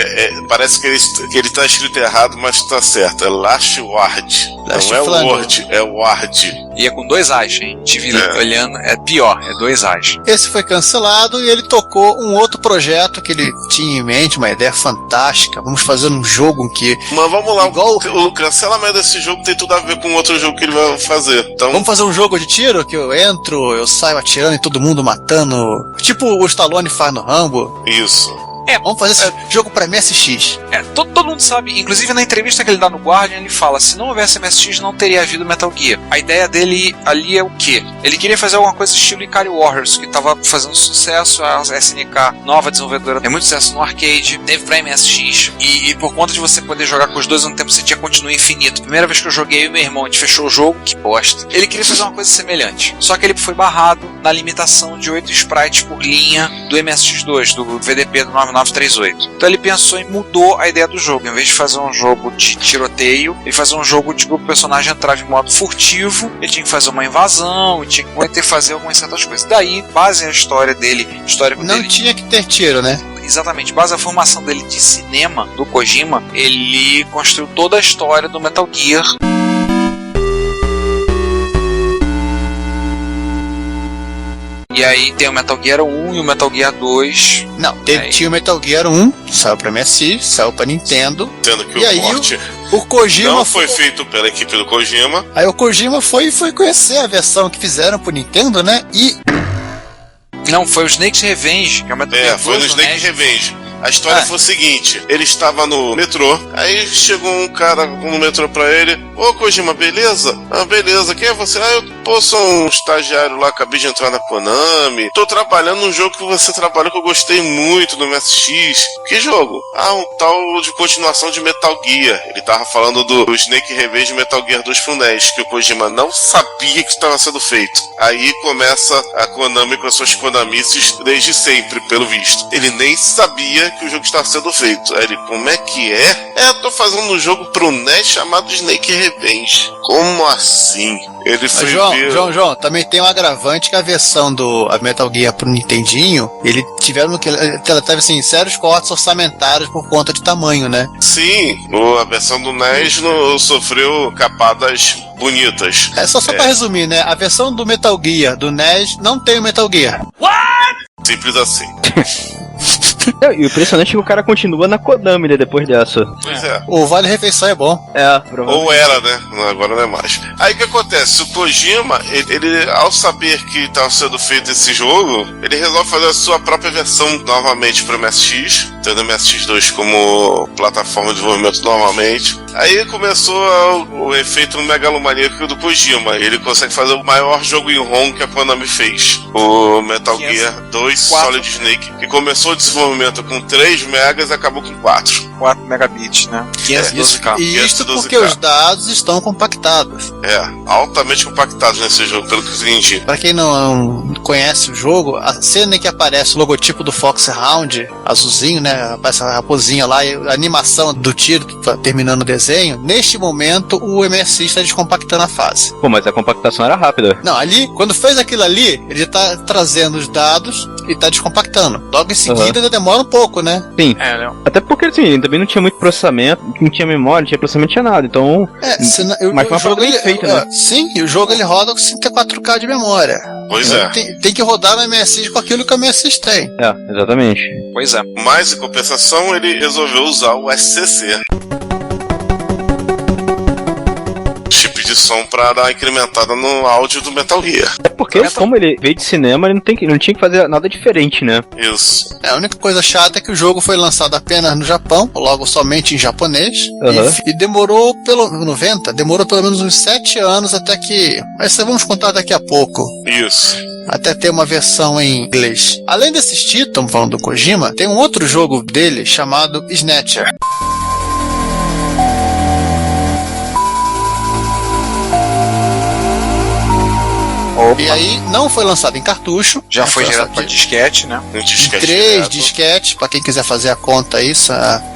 parece que ele tá escrito errado, mas tá certo. É Last Word. Não é Word, é Word. E é com 2 As, hein? Tive olhando, é pior, é 2 As. Esse foi cancelado e ele tocou um outro projeto que ele tinha em mente, uma ideia fantástica. Vamos fazer um jogo que... Mas vamos lá, o cancelamento desse jogo tem tudo a ver com outro jogo que ele vai fazer. Então... Vamos fazer um jogo de tiro que eu entro, eu saio atirando em todo mundo, matando... Tipo o Stallone faz no Rambo. Isso. Vamos fazer esse jogo pra MSX. Todo mundo sabe, inclusive na entrevista que ele dá no Guardian, ele fala, se não houvesse MSX não teria havido Metal Gear. A ideia dele ali é o quê? Ele queria fazer alguma coisa estilo Ikari Warriors, que tava fazendo sucesso, a SNK, nova desenvolvedora, tem muito sucesso no arcade, teve pra MSX, e por conta de você poder jogar com os dois ao mesmo tempo, você tinha continue infinito. Primeira vez que eu joguei, eu e meu irmão, a gente fechou o jogo, que bosta. Ele queria fazer uma coisa semelhante, só que ele foi barrado na limitação de 8 sprites por linha do MSX2, do VDP do 9938. Então ele pensou e mudou a ideia do jogo. Em vez de fazer um jogo de tiroteio, ele fazia um jogo de que o personagem entrava em modo furtivo, ele tinha que fazer uma invasão, ele tinha que fazer algumas certas coisas. Daí, base a história dele, histórico não dele. Tinha que ter tiro, né? Exatamente, base a formação dele de cinema, do Kojima, ele construiu toda a história do Metal Gear. E aí tem o Metal Gear 1 e o Metal Gear 2. Não, tinha o Metal Gear 1, saiu pra MSX, saiu pra Nintendo. Tendo que e aí o Kojima não foi feito pela equipe do Kojima. Aí o Kojima foi conhecer a versão que fizeram pro Nintendo, né? E... Não, foi o Snake's Revenge, que é o Metal Gear 2, foi no Snake Revenge. A história foi o seguinte, ele estava no metrô, aí chegou um cara no metrô pra ele, ô Kojima, beleza? Ah, beleza, quem é você? Eu sou um estagiário lá, acabei de entrar na Konami, tô trabalhando num jogo que você trabalhou que eu gostei muito no MSX. Que jogo? Um tal de continuação de Metal Gear. Ele tava falando do Snake Revenge Metal Gear 2 pro NES, que o Kojima não sabia que estava sendo feito. Aí começa a Konami com as suas Konamices desde sempre, pelo visto. Ele nem sabia que o jogo estava sendo feito. Aí ele, como é que é? Eu tô fazendo um jogo pro NES chamado Snake Revenge. Como assim? Ele foi João, também tem um agravante que a versão do Metal Gear pro Nintendinho, ele teve assim, sérios cortes orçamentários por conta de tamanho, né? Sim, a versão do NES sofreu capadas bonitas. Só pra resumir, né? A versão do Metal Gear do NES não tem o Metal Gear. What? Simples assim. E o impressionante é que o cara continua na Konami, né, depois dessa. Pois é. O Vale Refeição é bom. Ou era, né? Agora não é mais. Aí o que acontece? O Kojima, ele ao saber que estava sendo feito esse jogo, ele resolve fazer a sua própria versão novamente para o MSX, tendo o MSX2 como plataforma de desenvolvimento novamente. Aí começou o efeito megalomaníaco do Kojima. Ele consegue fazer o maior jogo em ROM que a Konami fez. O Metal Gear 2 Solid Snake, que começou o desenvolvimento com 3 megas e acabou com 4. 4 megabits, né? 512K. E isso porque os dados estão compactados. Altamente compactados nesse jogo, pelo que eu entendi. Pra quem não conhece o jogo, a cena em que aparece o logotipo do Foxhound, azulzinho, né? Aparece a raposinha lá, e a animação do tiro terminando o desenho, neste momento o MSX está descompactando a fase. Pô, mas a compactação era rápida. Não, ali, quando fez aquilo ali, ele já tá trazendo os dados e tá descompactando. Logo em seguida ainda demora um pouco, né? Sim. Até porque assim, também não tinha muito processamento, não tinha memória, não tinha processamento, não tinha nada. Então. Mas foi uma parada bem feita, né? Sim, e o jogo ele roda com 64K de memória. Pois é. Tem que rodar no MSX com aquilo que o MSX tem. Exatamente. Pois é. Mas em compensação, ele resolveu usar o SCC. Chip de som pra dar uma incrementada no áudio do Metal Gear. É porque, como ele veio de cinema, ele não tinha que fazer nada diferente, né? Isso. A única coisa chata é que o jogo foi lançado apenas no Japão, logo somente em japonês, e demorou demorou pelo menos uns 7 anos até que... Mas vamos contar daqui a pouco. Isso. Até ter uma versão em inglês. Além desses títulos, falando do Kojima, tem um outro jogo dele chamado Snatcher. Opa. E aí não foi lançado em cartucho. Já foi lançado direto pra disquete, né? Um disquete 3 direto. disquetes, pra quem quiser fazer a conta aí.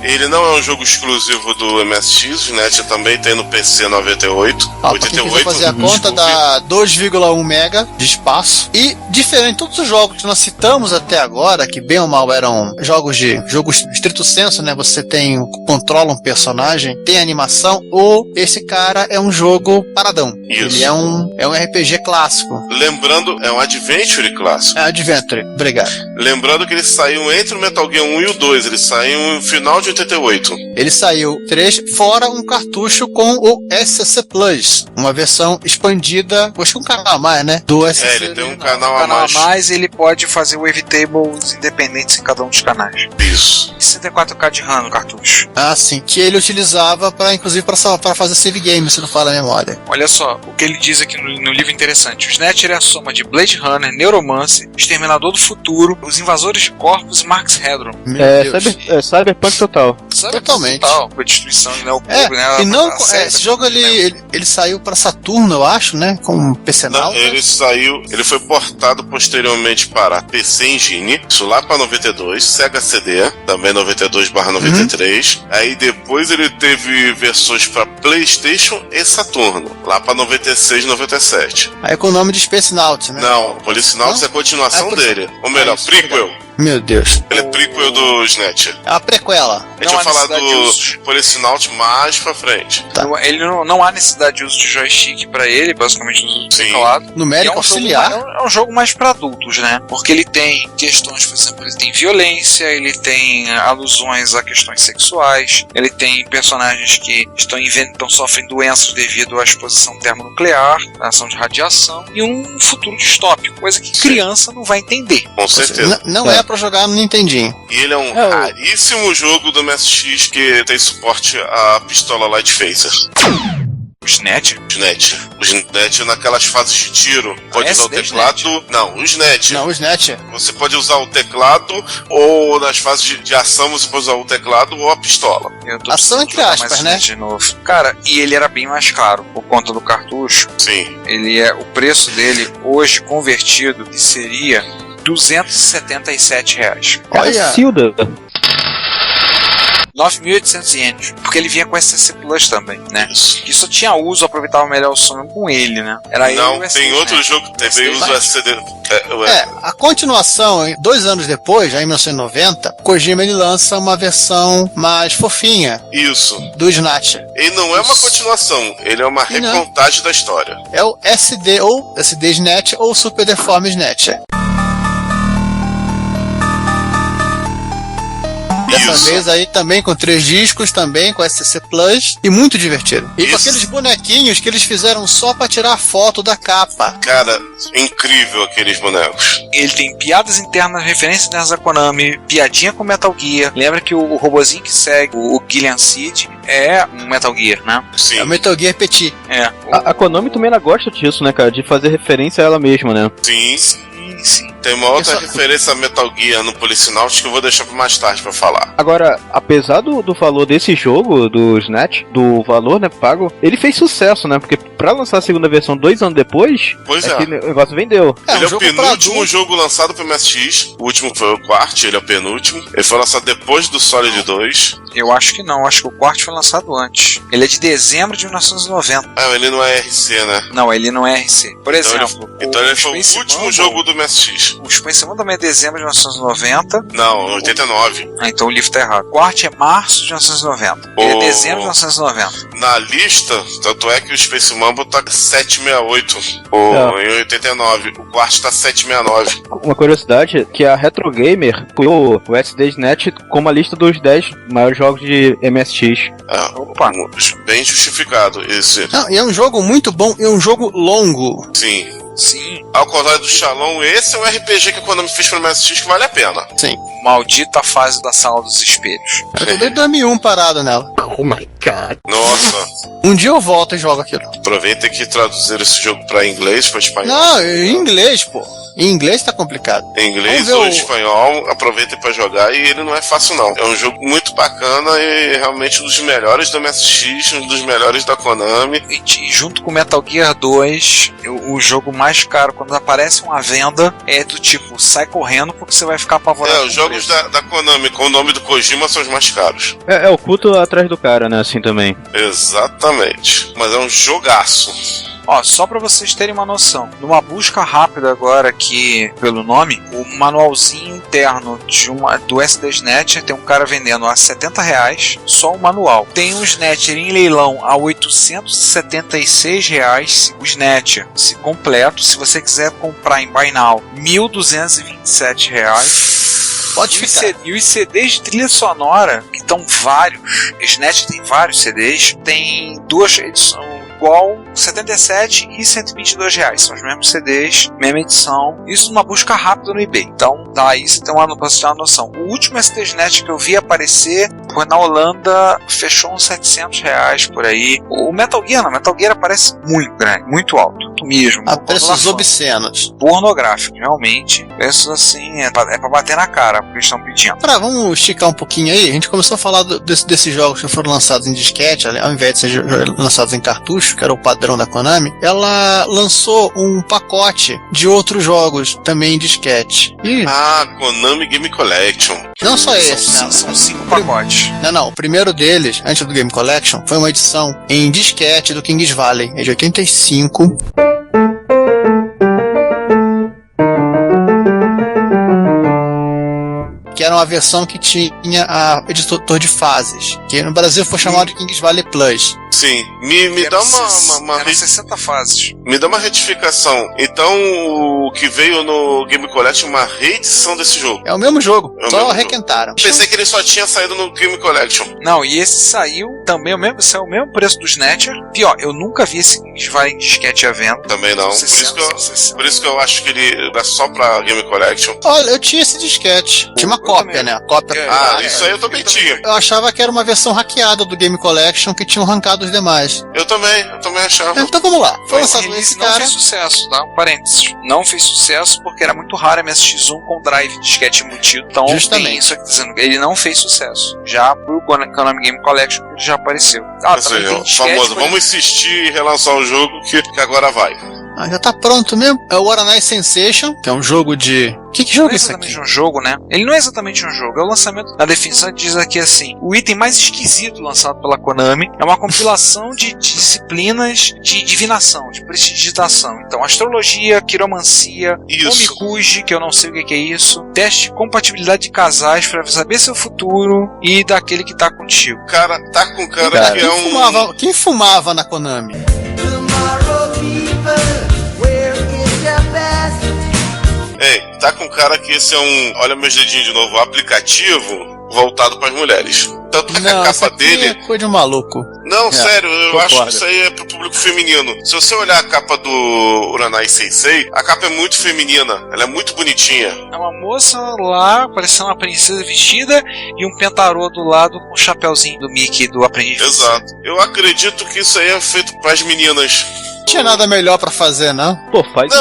Ele não é um jogo exclusivo do MSX, o NET também tem no PC 98. Pra quem quiser fazer a conta, dá 2,1 mega de espaço. E diferente de todos os jogos que nós citamos até agora, que bem ou mal eram jogos estrito senso, né? Você controla um personagem, tem animação, ou esse cara é um jogo paradão. Isso. Ele é um RPG clássico. Lembrando, é um Adventure clássico. É Adventure, obrigado. Lembrando que ele saiu entre o Metal Gear 1 e o 2, ele saiu no final de 88. Ele saiu 3, fora um cartucho com o SCC Plus, uma versão expandida, acho que um canal a mais, né? Do SCC. Ele tem um canal a mais. Ele pode fazer wavetables independentes em cada um dos canais. Isso. E 64K de RAM no cartucho. Ah, sim, que ele utilizava inclusive para fazer save game, se não fala a memória. Olha só, o que ele diz aqui no livro interessante. O Snatcher é a soma de Blade Runner, Neuromancer, Exterminador do Futuro, Os Invasores de Corpos e Max Headroom. Cyberpunk total. Totalmente. Com a destruição de Neopogo, né? E não, esse jogo ele saiu para Saturno, eu acho, né? Com PC Não, ele foi portado posteriormente para PC Engine, isso lá para 92, Sega CD, também 92/93. Aí depois ele teve versões para PlayStation e Saturno, lá para 96, 97. Aí com o nome de Space Nauts, né? Não, Policenauts é a continuação dele. Ou melhor, prequel. Meu Deus. Ele é prequel do Snatcher. É uma prequela. A gente vai falar do Policenauts mais pra frente. Tá. Ele não há necessidade de uso de joystick pra ele, basicamente uso do teclado. Numérico auxiliar. É um jogo mais pra adultos, né? Porque ele tem questões, por exemplo, ele tem violência, ele tem alusões a questões sexuais, ele tem personagens que estão sofrendo doenças devido à exposição termonuclear, à ação de radiação, e um futuro distópico, coisa que criança não vai entender. Com certeza. Não é pra jogar no Nintendinho. E ele é um raríssimo jogo do MSX que tem suporte à pistola Light Phaser. O Snatcher? O Snatcher naquelas fases de tiro. Pode usar o teclado. Não, o Snatcher. Você pode usar o teclado, ou nas fases de ação você pode usar o teclado ou a pistola. Ação entre aspas, né? De novo. Cara, e ele era bem mais caro por conta do cartucho. Sim. O preço dele hoje convertido seria R$277. Olha, Silda. 9.800 ienes, porque ele vinha com SCC Plus também, né? Que só tinha uso, aproveitava melhor o som com ele, né? Tem outro jogo que também usa o SCD. A continuação, 2 anos depois, já em 1990, Kojima ele lança uma versão mais fofinha. Isso. Do Snatcher. Ele não é uma continuação, ele é uma recontagem da história. É o SD ou SD Snatcher ou Super Deforme Snatcher. Dessa vez aí também com 3 discos, também com SCC Plus, e muito divertido. E com aqueles bonequinhos que eles fizeram só pra tirar a foto da capa. Cara, incrível aqueles bonecos. Ele tem piadas internas, referências da Konami, piadinha com Metal Gear. Lembra que o robozinho que segue o Gillian Seed é um Metal Gear, né? Sim. É o Metal Gear Petit. É. A Konami também ela gosta disso, né, cara? De fazer referência a ela mesma, né? Sim. Tem uma outra referência a Metal Gear no Policenauts que eu vou deixar pra mais tarde pra falar. Agora, apesar do valor desse jogo, do Snatch, do valor, né, pago, ele fez sucesso, né? Porque pra lançar a segunda versão 2 anos depois, que o negócio vendeu. Ele é o penúltimo jogo lançado pro MSX. O último foi o Quart, ele é o penúltimo. Ele foi lançado depois do Solid 2. Eu acho que não, acho que o Quart foi lançado antes. Ele é de dezembro de 1990. Ele não é RC, né? Não, ele não é RC. Por exemplo, então ele foi o último jogo do MSX. O Space Mumble também é dezembro de 1990. Não, 89. Então o livro tá errado. O Quart é março de 1990. Ele é dezembro de 1990. Na lista, tanto é que o Space Mumble tá 768 em 89. O Quart tá 769. Uma curiosidade é que a Retro Gamer pôs o SD-NET como a lista dos 10 maiores jogos de MSX. Opa, bem justificado esse. Não, e é um jogo muito bom, e é um jogo longo. Sim. Ao contrário do Shalom, esse é um RPG que a Konami fez pro MSX que vale a pena. Sim. maldita fase da sala dos espelhos. Eu tô desde 2001 parado nela. Oh my god. Nossa. Um dia eu volto e jogo aquilo. Aproveita que traduziram esse jogo pra inglês, pra espanhol. Não, em inglês, pô. Em inglês tá complicado. Em inglês ou em espanhol, aproveita pra jogar, e ele não é fácil não. É um jogo muito bacana e realmente um dos melhores do MSX, um dos melhores da Konami. E junto com Metal Gear 2, o jogo mais caro, quando aparece uma venda, é do tipo, sai correndo porque você vai ficar apavorado. Os jogos da Konami com o nome do Kojima são os mais caros. É o culto atrás do cara, né, assim também. Exatamente. Mas é um jogaço. Ó, só pra vocês terem uma noção, numa busca rápida agora aqui pelo nome, o manualzinho interno do SDSnet tem um cara vendendo a R$70, só o manual. Tem um Snatcher em leilão a R$876, o Snatcher completo. Se você quiser comprar em Buy Now, R$1.227. Pode ficar. E os CDs de trilha sonora, que estão vários, o Snatcher tem vários CDs, tem duas edições igual, 77 e R$122. São os mesmos CDs, mesma edição. Isso numa busca rápida no eBay. Então, daí você tem uma noção. O último SDSnet que eu vi aparecer foi na Holanda, fechou uns R$700 por aí. O Metal Gear aparece muito grande, muito alto mesmo. A preços obscenos. Pornográfico, realmente. Preços assim, é pra bater na cara, porque eles estão pedindo. Vamos esticar um pouquinho aí. A gente começou a falar desses jogos que foram lançados em disquete, ao invés de ser lançados em cartucho, que era o padrão da Konami. Ela lançou um pacote de outros jogos também em disquete. Konami Game Collection. Não só esse, né? São 5 pacotes. Não. O primeiro deles, antes do Game Collection, foi uma edição em disquete do Kings Valley, é de 85. Que era uma versão que tinha a editor de fases, que no Brasil foi chamado de Kings Valley Plus. Sim, me dá uma 60 fases. Me dá uma retificação. Então, o que veio no Game Collection é uma reedição desse jogo. É o mesmo jogo, só requentaram. Pensei que ele só tinha saído no Game Collection. Não, e esse saiu também, saiu o mesmo preço do Snatcher. Pior, eu nunca vi esse vai em disquete à venda. Também não. Por isso que eu acho que ele dá só pra Game Collection. Olha, eu tinha esse disquete. Tinha uma cópia, né? A cópia. Isso aí eu também tinha. Eu achava que era uma versão hackeada do Game Collection que tinham arrancado os demais. Eu também achava. Então vamos lá. Foi lançado esse cara. Não fez sucesso, tá? Um parênteses. Não fez sucesso porque era muito raro MSX1 com drive disquete embutido. Então, tem isso aqui dizendo que ele não fez sucesso. Já pro Konami Game Collection ele já apareceu. Famoso, vamos insistir em relançar o jogo que agora vai. Já tá pronto mesmo. É o Waranai Sensation, que é um jogo de... Que jogo é esse aqui? Um jogo, né? Ele não é exatamente um jogo, é o lançamento. Na definição diz aqui assim: o item mais esquisito lançado pela Konami é uma compilação de disciplinas de divinação, de prestidigitação. Então, astrologia, quiromancia, omikuji, que eu não sei o que é isso, teste de compatibilidade de casais pra saber seu futuro e daquele que tá contigo. Cara, tá com cara que é um... Quem fumava na Konami? Tá com cara que esse é um... Olha meus dedinhos de novo. aplicativo voltado para as mulheres. Tanto que a capa dele... é coisa de maluco. Não, sério, eu acho que isso aí é pro público feminino. Se você olhar a capa do Uranai Sensei, a capa é muito feminina. Ela é muito bonitinha. É uma moça lá, parecendo uma princesa vestida, e um pentarô do lado com o chapéuzinho do Mickey, do aprendiz. Exato. Eu acredito que isso aí é feito para as meninas. Não tinha nada melhor pra fazer, não? Pô, faz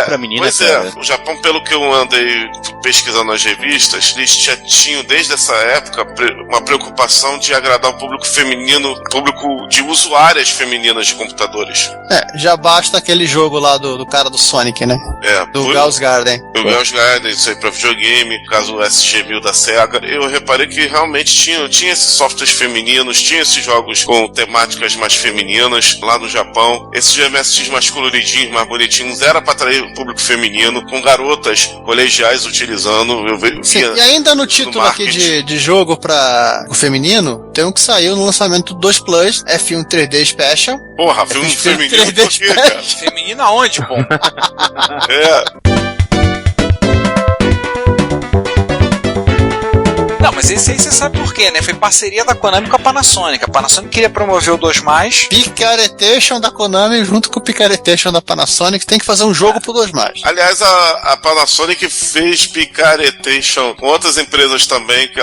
pra menina. Pois é, o Japão, pelo que eu andei pesquisando nas revistas, eles já tinham desde essa época uma preocupação de agradar o público feminino, público de usuárias femininas de computadores. Já basta aquele jogo lá do cara do Sonic, né? Do Gauss Garden. O Gauss Garden, isso aí pra videogame, caso o SG-1000 da Sega. Eu reparei que realmente tinha esses softwares femininos, tinha esses jogos com temáticas mais femininas lá no Japão. Esses MSX mais coloridinhos, mais bonitinhos, era pra atrair o público feminino, com garotas colegiais utilizando. Sim, e ainda no título aqui de jogo para o feminino, tem um que saiu no lançamento do 2 Plus, F1 3D Special. Porra, filme feminino 3D Special. Feminino aonde, pô? mas esse aí você sabe por quê, né? Foi parceria da Konami com a Panasonic. A Panasonic queria promover o 2+. Picaretation da Konami junto com o Picaretation da Panasonic. Tem que fazer um jogo pro 2+. Aliás, a Panasonic fez Picaretation com outras empresas também, que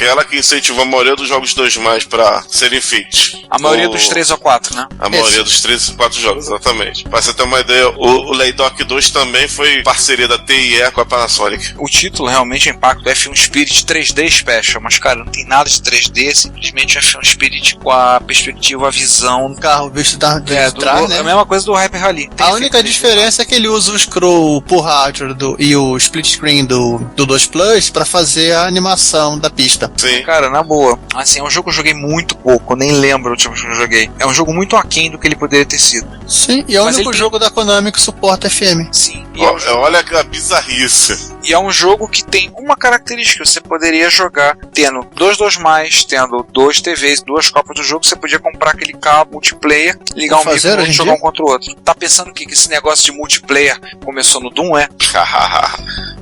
ela que incentivou a maioria dos jogos 2+, pra serem feitos. A maioria dos 3 ou 4, né? A maioria dos 3 ou 4 jogos, exatamente. Pra você ter uma ideia, o Laydock 2 também foi parceria da TIE com a Panasonic. O título realmente impacta o F1 Spirit 3D Special, mas cara, não tem nada de 3D, simplesmente o F1 Spirit com a perspectiva, a visão do carro visto de trás, né? É a mesma coisa do Hyper Rally. A única diferença é que ele usa o scroll por hardware e o split screen do 2 Plus pra fazer a animação da pista. Sim. Cara, na boa, assim, é um jogo que eu joguei muito pouco, eu nem lembro o último que eu joguei. É um jogo muito aquém do que ele poderia ter sido. Sim, e é o único jogo da Konami que suporta FM. Sim. Olha que bizarrice. E é um jogo que tem uma característica: você poderia jogar tendo 2+, tendo 2 TVs, 2 copas do jogo, você podia comprar aquele cabo multiplayer, ligar um micro e jogar um contra o outro. Tá pensando que esse negócio de multiplayer começou no Doom, é?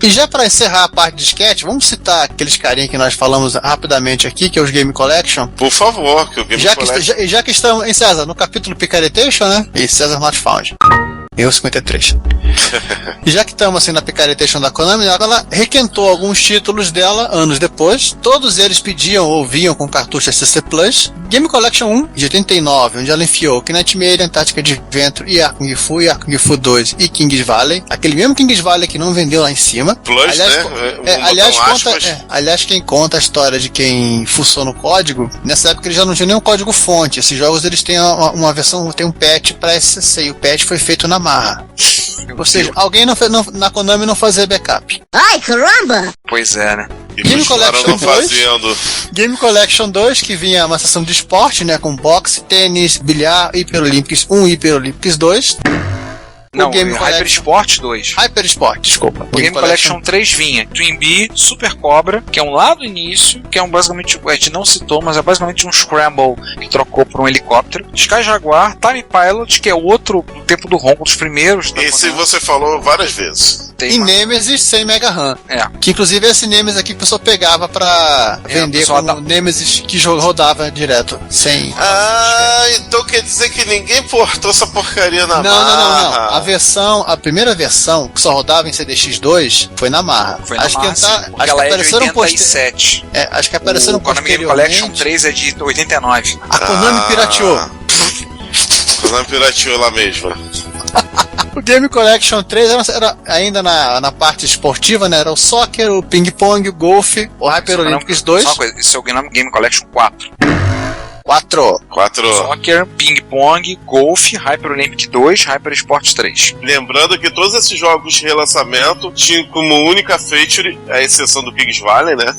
E já pra encerrar a parte de sketch, vamos citar aqueles carinha que nós falamos rapidamente aqui, que é os Game Collection. Por favor, que o Game Collection... Já que estamos, em César, no capítulo Picaretation, né? E César Not Found. Eu 53. E já que estamos assim na Picaretation da Konami, ela requentou alguns títulos dela anos depois. Todos eles pediam ou vinham com cartucho SCC Plus. Game Collection 1, de 89, onde ela enfiou Knightmare, Tactics Adventure, e Arc Kung Fu, e Arc Kung Fu 2 e Kings Valley. Aquele mesmo Kings Valley que não vendeu lá em cima. Plus, aliás, quem conta a história de quem fuçou no código, nessa época eles já não tinham nenhum código fonte. Esses jogos eles têm uma versão, tem um patch para SCC, e o patch foi feito na marra. Ou seja, alguém na Konami não fazia backup. Ai, caramba! Pois é, né? Game Collection 2, que vinha uma seção de esporte, né? Com boxe, tênis, bilhar, Hyper Olympics 1 e Hyper Olympics 2. Não, Hyper Sport 2. Hyper Sport, desculpa. O Game Collection 3 vinha Twin Bee, Super Cobra, que é um lá do início, que é um basicamente, a gente não citou, mas é basicamente um Scramble que trocou por um helicóptero. Sky Jaguar, Time Pilot, que é outro do tempo do ronco, dos primeiros. Esse você falou várias vezes. E Nemesis sem Mega RAM. Que inclusive esse Nemesis aqui que o pessoal pegava pra vender como Nemesis que rodava direto, sem... então quer dizer que ninguém portou essa porcaria na marra. Não. A primeira versão, que só rodava em CDX2, foi na marra. Acho que apareceram 87. Acho que apareceram posteriormente. O Konami Collection 3 é de 89. A Konami pirateou. A Konami pirateou lá mesmo. O Game Collection 3 era ainda na parte esportiva, né? Era o Soccer, o Ping Pong, o Golf, o Hyper Olympics 2. Só uma coisa, esse é o Game Collection 4. 4. Soccer, Ping Pong, Golf, Hyper Olympic 2, Hyper Sport 3. Lembrando que todos esses jogos de relançamento tinham como única feature, a exceção do Kings Valley, né?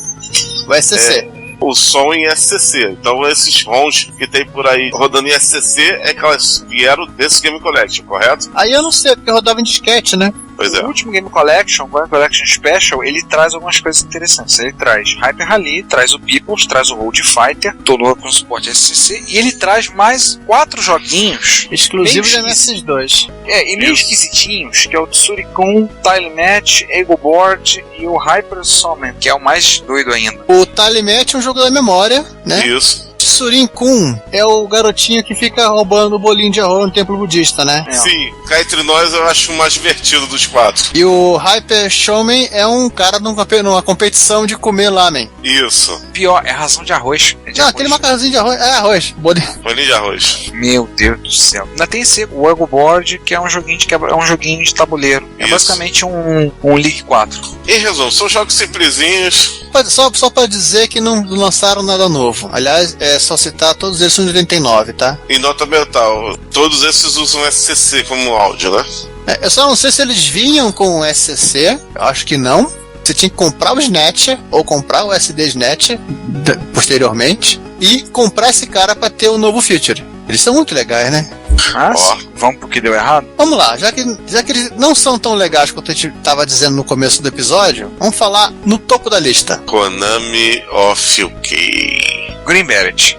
O SCC. O som em SCC. Então esses ROMs que tem por aí rodando em SCC é que elas vieram desse Game Collection, correto? Aí eu não sei, porque rodava em disquete, né? Pois é. O último Game Collection, o Game Collection Special, ele traz algumas coisas interessantes. Ele traz Hyper Rally, traz o Peoples, traz o Road Fighter, todo com suporte SCC, e ele traz mais 4 joguinhos exclusivos da MS2. E meio esquisitinhos, que é o Tsurikun, Tile Match, Ego Board e o Hyper Summon, que é o mais doido ainda. O Tile Match é um jogo da memória, né? Isso. Tsurin-kun é o garotinho que fica roubando o bolinho de arroz no templo budista, né? Sim, cá entre nós eu acho o mais divertido dos 4. E o Hyper Showman é um cara numa competição de comer lamen. Isso. Pior, é ração de arroz. Aquele macarrãozinho de arroz. É arroz. Bolinho de arroz. Meu Deus do céu. Ainda tem o Ego Board, que é um joguinho de tabuleiro. É basicamente um League 4. Em resumo, são jogos simplesinhos. Só pra dizer que não lançaram nada novo. Aliás, é só citar, todos eles são de 89, tá? E nota mental, todos esses usam SCC como áudio, né? Eu só não sei se eles vinham com SCC, eu acho que não. Você tinha que comprar o Snatcher, ou comprar o SD Snatcher, posteriormente, e comprar esse cara pra ter o novo feature. Eles são muito legais, né? Vamos pro que deu errado? Vamos lá, já que eles não são tão legais quanto a gente estava dizendo no começo do episódio, vamos falar no topo da lista. Konami of UK. Green Beret.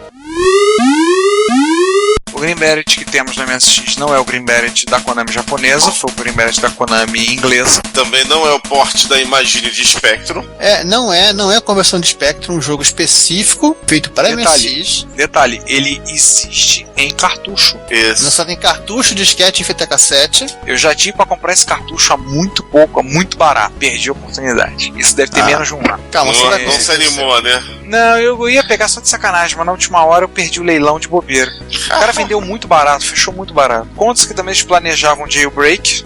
O Green Beret, que temos no MSX não é o Green Beret da Konami japonesa, foi o Green Beret da Konami inglesa. Também não é o port da Imagine de Spectrum. Não é a conversão de Spectrum, um jogo específico feito para MSX. Detalhe, ele existe em cartucho. Isso. Lançado em cartucho, disquete e fita cassete. Eu já tive pra comprar esse cartucho há muito pouco, muito barato. Perdi a oportunidade. Isso deve ter menos de um ano. Calma, não se animou, né? Não, eu ia pegar só de sacanagem, mas na última hora eu perdi o leilão de bobeira. O cara vendeu muito barato, fechou muito barato. Contas que também eles planejavam jailbreak.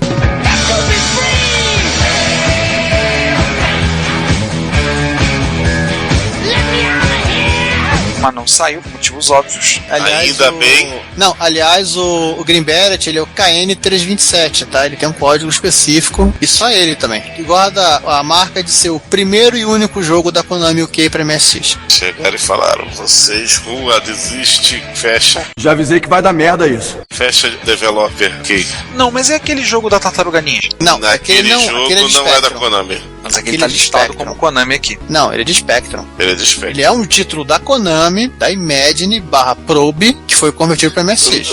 Mas não saiu por motivos óbvios. Ainda bem. Não, aliás, o Green Beret, ele é o KN327, tá? Ele tem um código específico e só ele também. Que guarda a marca de ser o primeiro e único jogo da Konami UK para MSX. Chegaram e falaram, vocês, rua, desiste, fecha. Já avisei que vai dar merda isso. Fecha developer UK. Não, mas é aquele jogo da Tartaruga Ninja. Não, aquele jogo aquele não é da Konami. Mas aquele tá listado como Konami aqui. Não, ele é de Spectrum. Ele é de Spectrum. Ele é um título da Konami, da Imagine/Probe, que foi convertido para MSX.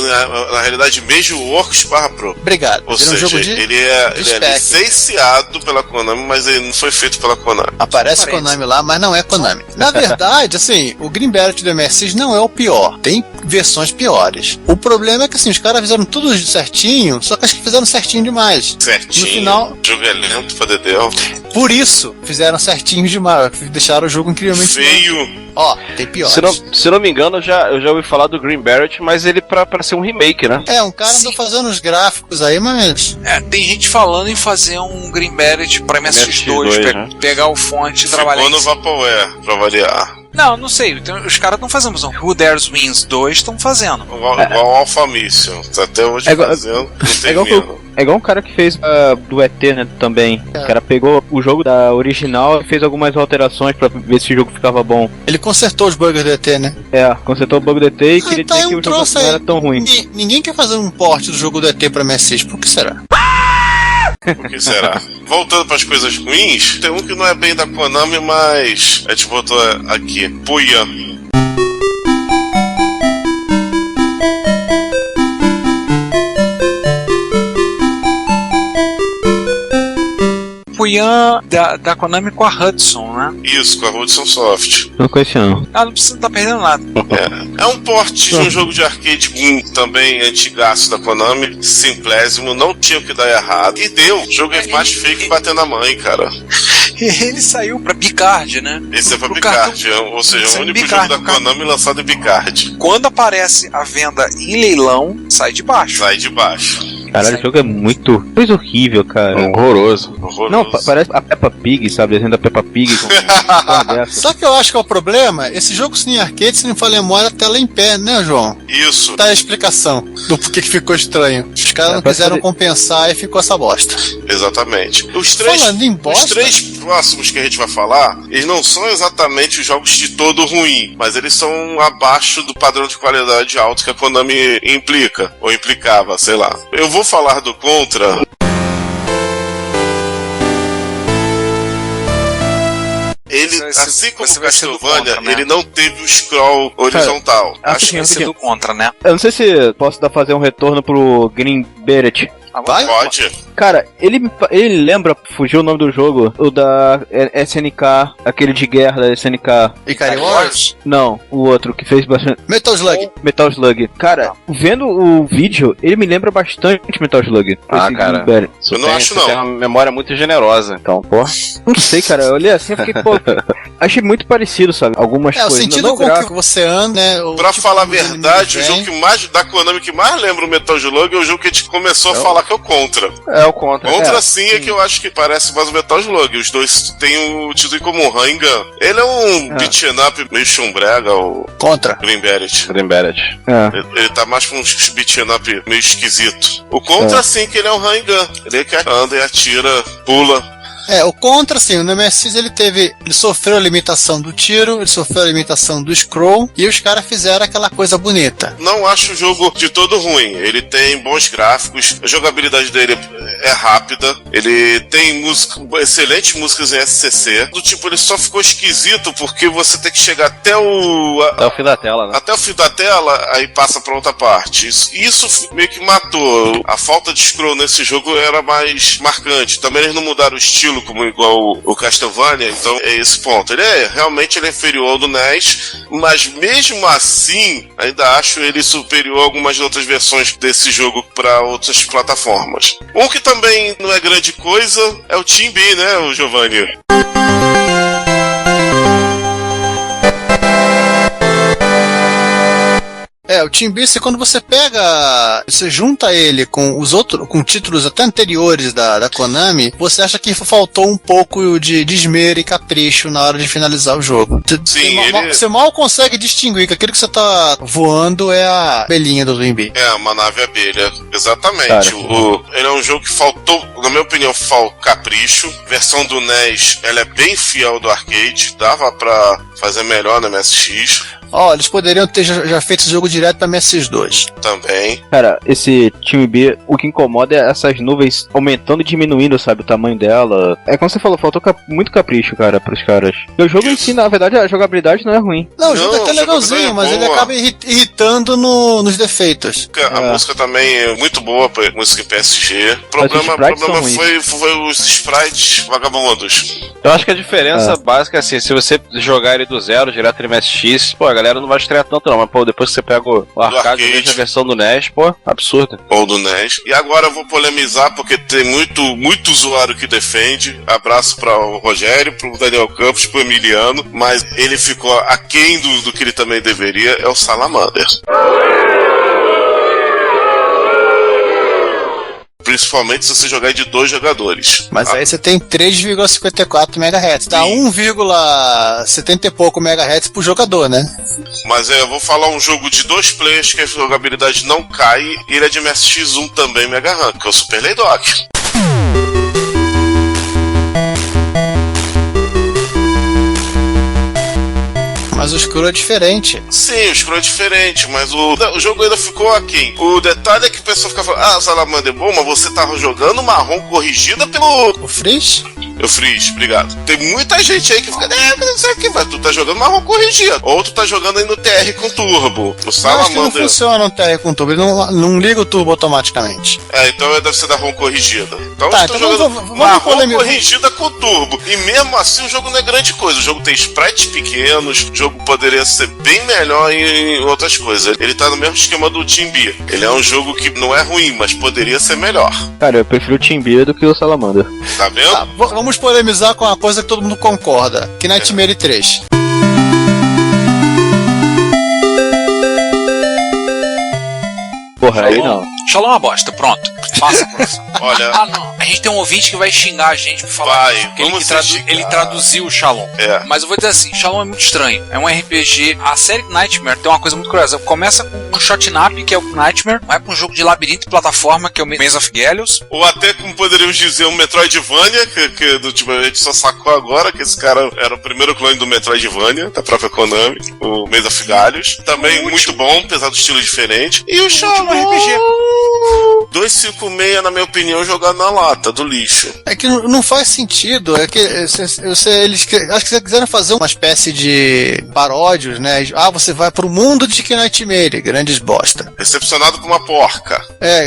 Na realidade, Major Works /Probe. Obrigado. Ou seja, um jogo ele é licenciado pela Konami, mas ele não foi feito pela Konami. Aparece Konami lá, mas não é Konami. Na verdade, assim, o Green Beret do MSX não é o pior. Tem versões piores. O problema é que, assim, os caras fizeram tudo certinho, só que acho que fizeram certinho demais. Certinho. No final, o jogo é lento pra dedéu. Por isso, fizeram certinho demais. Deixaram o jogo incrivelmente feio. Ó, tem pior. Se não me engano, eu já ouvi falar do Green Beret, mas ele pra ser um remake, né? Um cara andou fazendo os gráficos aí, mas... tem gente falando em fazer um Green Beret pra MSX2, né? pegar o fonte e trabalhar. Ficou no Vaporware, pra variar. Não sei. Os caras estão fazendo. Who Dares Wins 2 estão fazendo. Igual o Alpha Mission. Tá até hoje fazendo. Não tem é igual um cara que fez do ET, né, também. O cara pegou o jogo da original e fez algumas alterações pra ver se o jogo ficava bom. Ele consertou os bugs do ET, né? Consertou o bug do ET e queria dizer que o jogo não era tão ruim. Ninguém quer fazer um port do jogo do ET pra MSX, por que será? Por que será? Voltando para as coisas ruins, tem um que não é bem da Konami, mas a gente botou aqui, Puyan. Puyan da Konami com a Hudson, né? Isso, com a Hudson Soft. Não conheci não. Não precisa estar perdendo nada. É um port de um jogo de arcade também antigaço da Konami, simplésimo, não tinha o que dar errado. E deu, o jogo é mais feio que bater na mãe, cara. Ele saiu pra Bicard, né? Esse é pra Bicard, ou seja, o único jogo da Konami lançado em Bicard. Quando aparece a venda em leilão, sai de baixo. Sai de baixo. Caralho, o jogo é muito coisa horrível, cara. Horroroso. Não, parece a Peppa Pig, sabe? Desenho da Peppa Pig. Só que eu acho que é o problema, esse jogo sem arcade, se não for memória, a tela em pé, né, João? Isso. Tá a explicação do porquê que ficou estranho. Os caras não quiseram compensar e ficou essa bosta. Exatamente. Os três próximos que a gente vai falar, eles não são exatamente os jogos de todo ruim, mas eles são abaixo do padrão de qualidade alto que a Konami implica, ou implicava, sei lá. Eu vou falar do Contra. Ele, assim como o Castlevania, ele não teve o scroll horizontal. Acho que vai ser do Contra, né? Eu não sei se posso fazer um retorno pro Green Beret. Vai? Pode. Cara, ele lembra, fugiu o nome do jogo, o da SNK, aquele de guerra da SNK. Ikari Wars? Não, o outro que fez bastante... Metal Slug. Metal Slug. Cara, vendo o vídeo, ele me lembra bastante Metal Slug. Cara, eu não acho não. Tem uma memória muito generosa. Então, não sei, cara, eu olhei assim e fiquei, achei muito parecido, sabe? Algumas coisas. O sentido com que você anda, né? Pra falar a verdade, o jogo que mais, da Konami que mais lembra o Metal Slug é o jogo que a gente começou a falar que é o Contra. É o Contra. Contra sim é que eu acho que parece mais o Metal Slug. Os dois têm o título em comum, Raingun. Ele é um beat'em up meio chumbrega, o Contra. Green Beret. Ele tá mais pra um beat'em up meio esquisito. O Contra sim que ele é um Raingun. Ele é que anda e atira, pula. O Contra, assim, o Nemesis ele sofreu a limitação do tiro, ele sofreu a limitação do scroll, e os caras fizeram aquela coisa bonita. Não acho o jogo de todo ruim, ele tem bons gráficos, a jogabilidade dele é rápida, ele tem excelentes músicas em SCC, do tipo, ele só ficou esquisito porque você tem que chegar até o fim da tela, né? Até o fim da tela, aí passa pra outra parte. Isso meio que matou. A falta de scroll nesse jogo era mais marcante. Também eles não mudaram o estilo como igual o Castlevania, então é esse ponto. Ele é inferior ao do NES, mas mesmo assim, ainda acho ele superior a algumas outras versões desse jogo para outras plataformas. Um que também não é grande coisa é o Team B, né, o Giovanni? O Team Beast, quando você junta ele com com títulos até anteriores da Konami, você acha que faltou um pouco de esmero e capricho na hora de finalizar o jogo. Sim, você mal consegue distinguir que aquilo que você tá voando é a abelhinha do Twin Bee. É, uma nave abelha, exatamente. Ele é um jogo que faltou, na minha opinião, capricho. A versão do NES, ela é bem fiel do arcade, dava pra fazer melhor no MSX. Eles poderiam ter já feito esse jogo direto pra MSX2. Também. Cara, esse Team B, o que incomoda é essas nuvens aumentando e diminuindo, sabe, o tamanho dela. É como você falou, faltou muito capricho, cara, pros caras. E o jogo em si, na verdade, a jogabilidade não é ruim. Não, o jogo é até legalzinho, mas ele acaba irritando nos defeitos. A música também é muito boa, música em PSG. O problema foi os sprites vagabundos. Eu acho que a diferença básica é assim, se você jogar ele do zero, direto no MSX, a galera não vai estrear tanto não, mas depois que você pega o arcade e veja a versão do NES, absurda. Ou do NES. E agora eu vou polemizar, porque tem muito usuário que defende. Abraço para o Rogério, pro Daniel Campos, pro Emiliano, mas ele ficou aquém do que ele também deveria, é o Salamander. Principalmente se você jogar de 2 jogadores. Mas aí você tem 3,54 MHz. Dá 1,70 e pouco MHz pro jogador, né? Mas eu vou falar um jogo de 2 players que a jogabilidade não cai, e ele é de MSX1 também, Mega RAM, que é o Super Laydock. Mas o scroll é diferente. Sim, o scroll é diferente, mas o jogo ainda ficou aquém. O detalhe é que o pessoal fica falando, o Salamander é bom, mas você tava jogando marrom corrigida pelo... O Freeze? Eu Freeze, obrigado. Tem muita gente aí que fica, mas não sei o que, mas tu tá jogando marrom corrigida. Ou tu tá jogando aí no TR com turbo. O Salamander... Acho que não funciona no TR com turbo, ele não liga o turbo automaticamente. Então deve ser da ROM corrigida. Então tá, eu tô jogando marrom corrigida com turbo. E mesmo assim o jogo não é grande coisa. O jogo tem sprites pequenos, o jogo poderia ser bem melhor em outras coisas. Ele tá no mesmo esquema do Team B. Ele é um jogo que não é ruim, mas poderia ser melhor. Cara, eu prefiro o Team B do que o Salamander. Tá vendo? Tá, vamos polemizar com uma coisa que todo mundo concorda. Que Nightmare 3. Porra, aí não. Shalom é uma bosta, pronto. Faça a próxima. Olha. Não. A gente tem um ouvinte que vai xingar a gente por falar isso, ele traduziu o Shalom. Mas eu vou dizer assim, Shalom é muito estranho. É um RPG. A série Nightmare tem uma coisa muito curiosa. Começa com um shotnap, que é o Nightmare, vai com um jogo de labirinto e plataforma, que é o Maze of Gallios. Ou até, como poderíamos dizer, um Metroidvania, que do tipo, a gente só sacou agora, que esse cara era o primeiro clone do Metroidvania, da própria Konami, o Maze of Gallios. Também muito bom, apesar do estilo diferente. E o Shalom RPG. 256, na minha opinião, jogado na lata do lixo. É que não faz sentido. É que eles acho que quiseram fazer uma espécie de paródios, né? Você vai pro mundo de Nightmare, grandes bosta. Recepcionado por uma porca.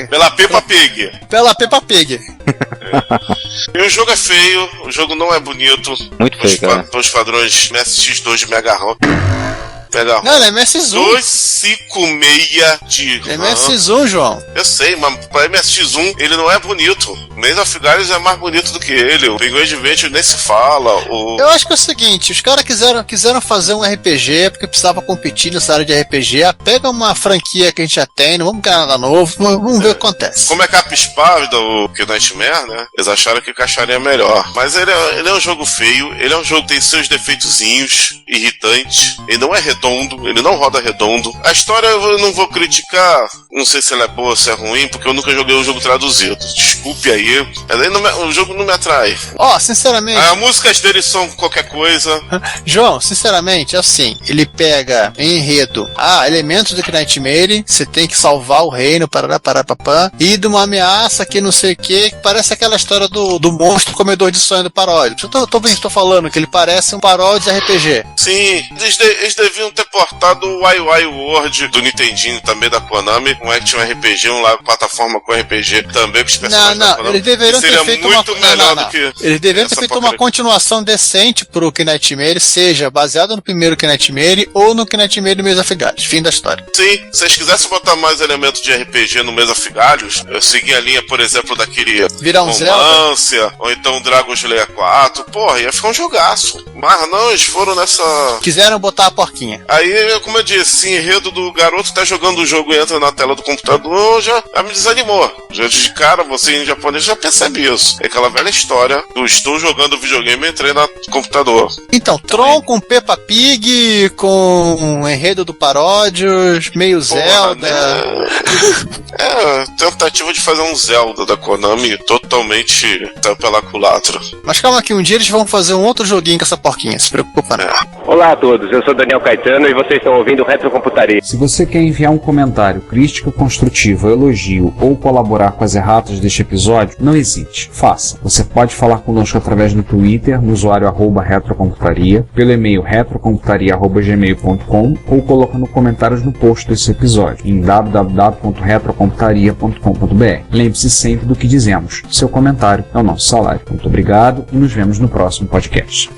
Pela Peppa Pig. Pela Peppa Pig. E o jogo é feio, o jogo não é bonito. Muito feio, cara. Os padrões MSX2 de Mega ROM. Não, é MSX1. 256 de RAM. É MSX1, João. Eu sei, mas pra MSX1 ele não é bonito. O Maze of Gallios é mais bonito do que ele. O Penguin Adventure nem se fala. Eu acho que é o seguinte, os caras quiseram fazer um RPG porque precisava competir nessa área de RPG. Pega uma franquia que a gente já tem, não vamos criar nada novo, vamos ver o que acontece. Como é capa espávida o que Nightmare, né? Eles acharam que encaixaria melhor. Mas ele é um jogo feio, ele é um jogo que tem seus defeitozinhos irritantes. Ele não é retrô, redondo, ele não roda redondo. A história eu não vou criticar, não sei se ela é boa ou se é ruim, porque eu nunca joguei o jogo traduzido. Desculpe aí, o jogo não me atrai. Sinceramente... As músicas dele são qualquer coisa. João, sinceramente, assim, ele pega em enredo, elementos do Knightmare, você tem que salvar o reino, pararapapã, e de uma ameaça que não sei o que parece aquela história do monstro comedor de sonho do paródio. Tô falando que ele parece um paródio de RPG. Sim, eles deviam ter portado o WiiWai World do Nintendinho, também da Konami, um action RPG, plataforma com RPG também, com os personagens da Konami. Eles deveriam ter feito Eles deveriam ter feito uma continuação decente pro Knightmare, seja baseado no primeiro Knightmare ou no Knightmare Mesa of Galhos. Fim da história. Sim, se vocês quisessem botar mais elementos de RPG no Mesa of Galhos, eu segui a linha, por exemplo, daquele virar um Romância, ou então Dragon Slayer 4, ia ficar um jogaço. Mas não, eles foram nessa... Quiseram botar a porquinha. Aí, como eu disse, enredo do garoto tá jogando o jogo e entra na tela do computador, já me desanimou. Já de cara, você em japonês já percebe isso. É aquela velha história do estou jogando videogame e entrei no computador. Então, Tron com Peppa Pig, com enredo do Paródios, meio Zelda... Tentativa de fazer um Zelda da Konami totalmente pela culatra. Mas calma que um dia eles vão fazer um outro joguinho com essa porquinha, se preocupa não. Olá a todos, eu sou Daniel Caetano e vocês estão ouvindo Retrocomputaria. Se você quer enviar um comentário, crítica construtiva, elogio ou colaborar com as erratas deste episódio, não hesite, faça. Você pode falar conosco através do Twitter, no usuário @retrocomputaria, pelo e-mail retrocomputaria@gmail.com ou colocando comentários no post desse episódio em www.retrocomputaria.com.br. Lembre-se sempre do que dizemos. Seu comentário é o nosso salário. Muito obrigado e nos vemos no próximo podcast.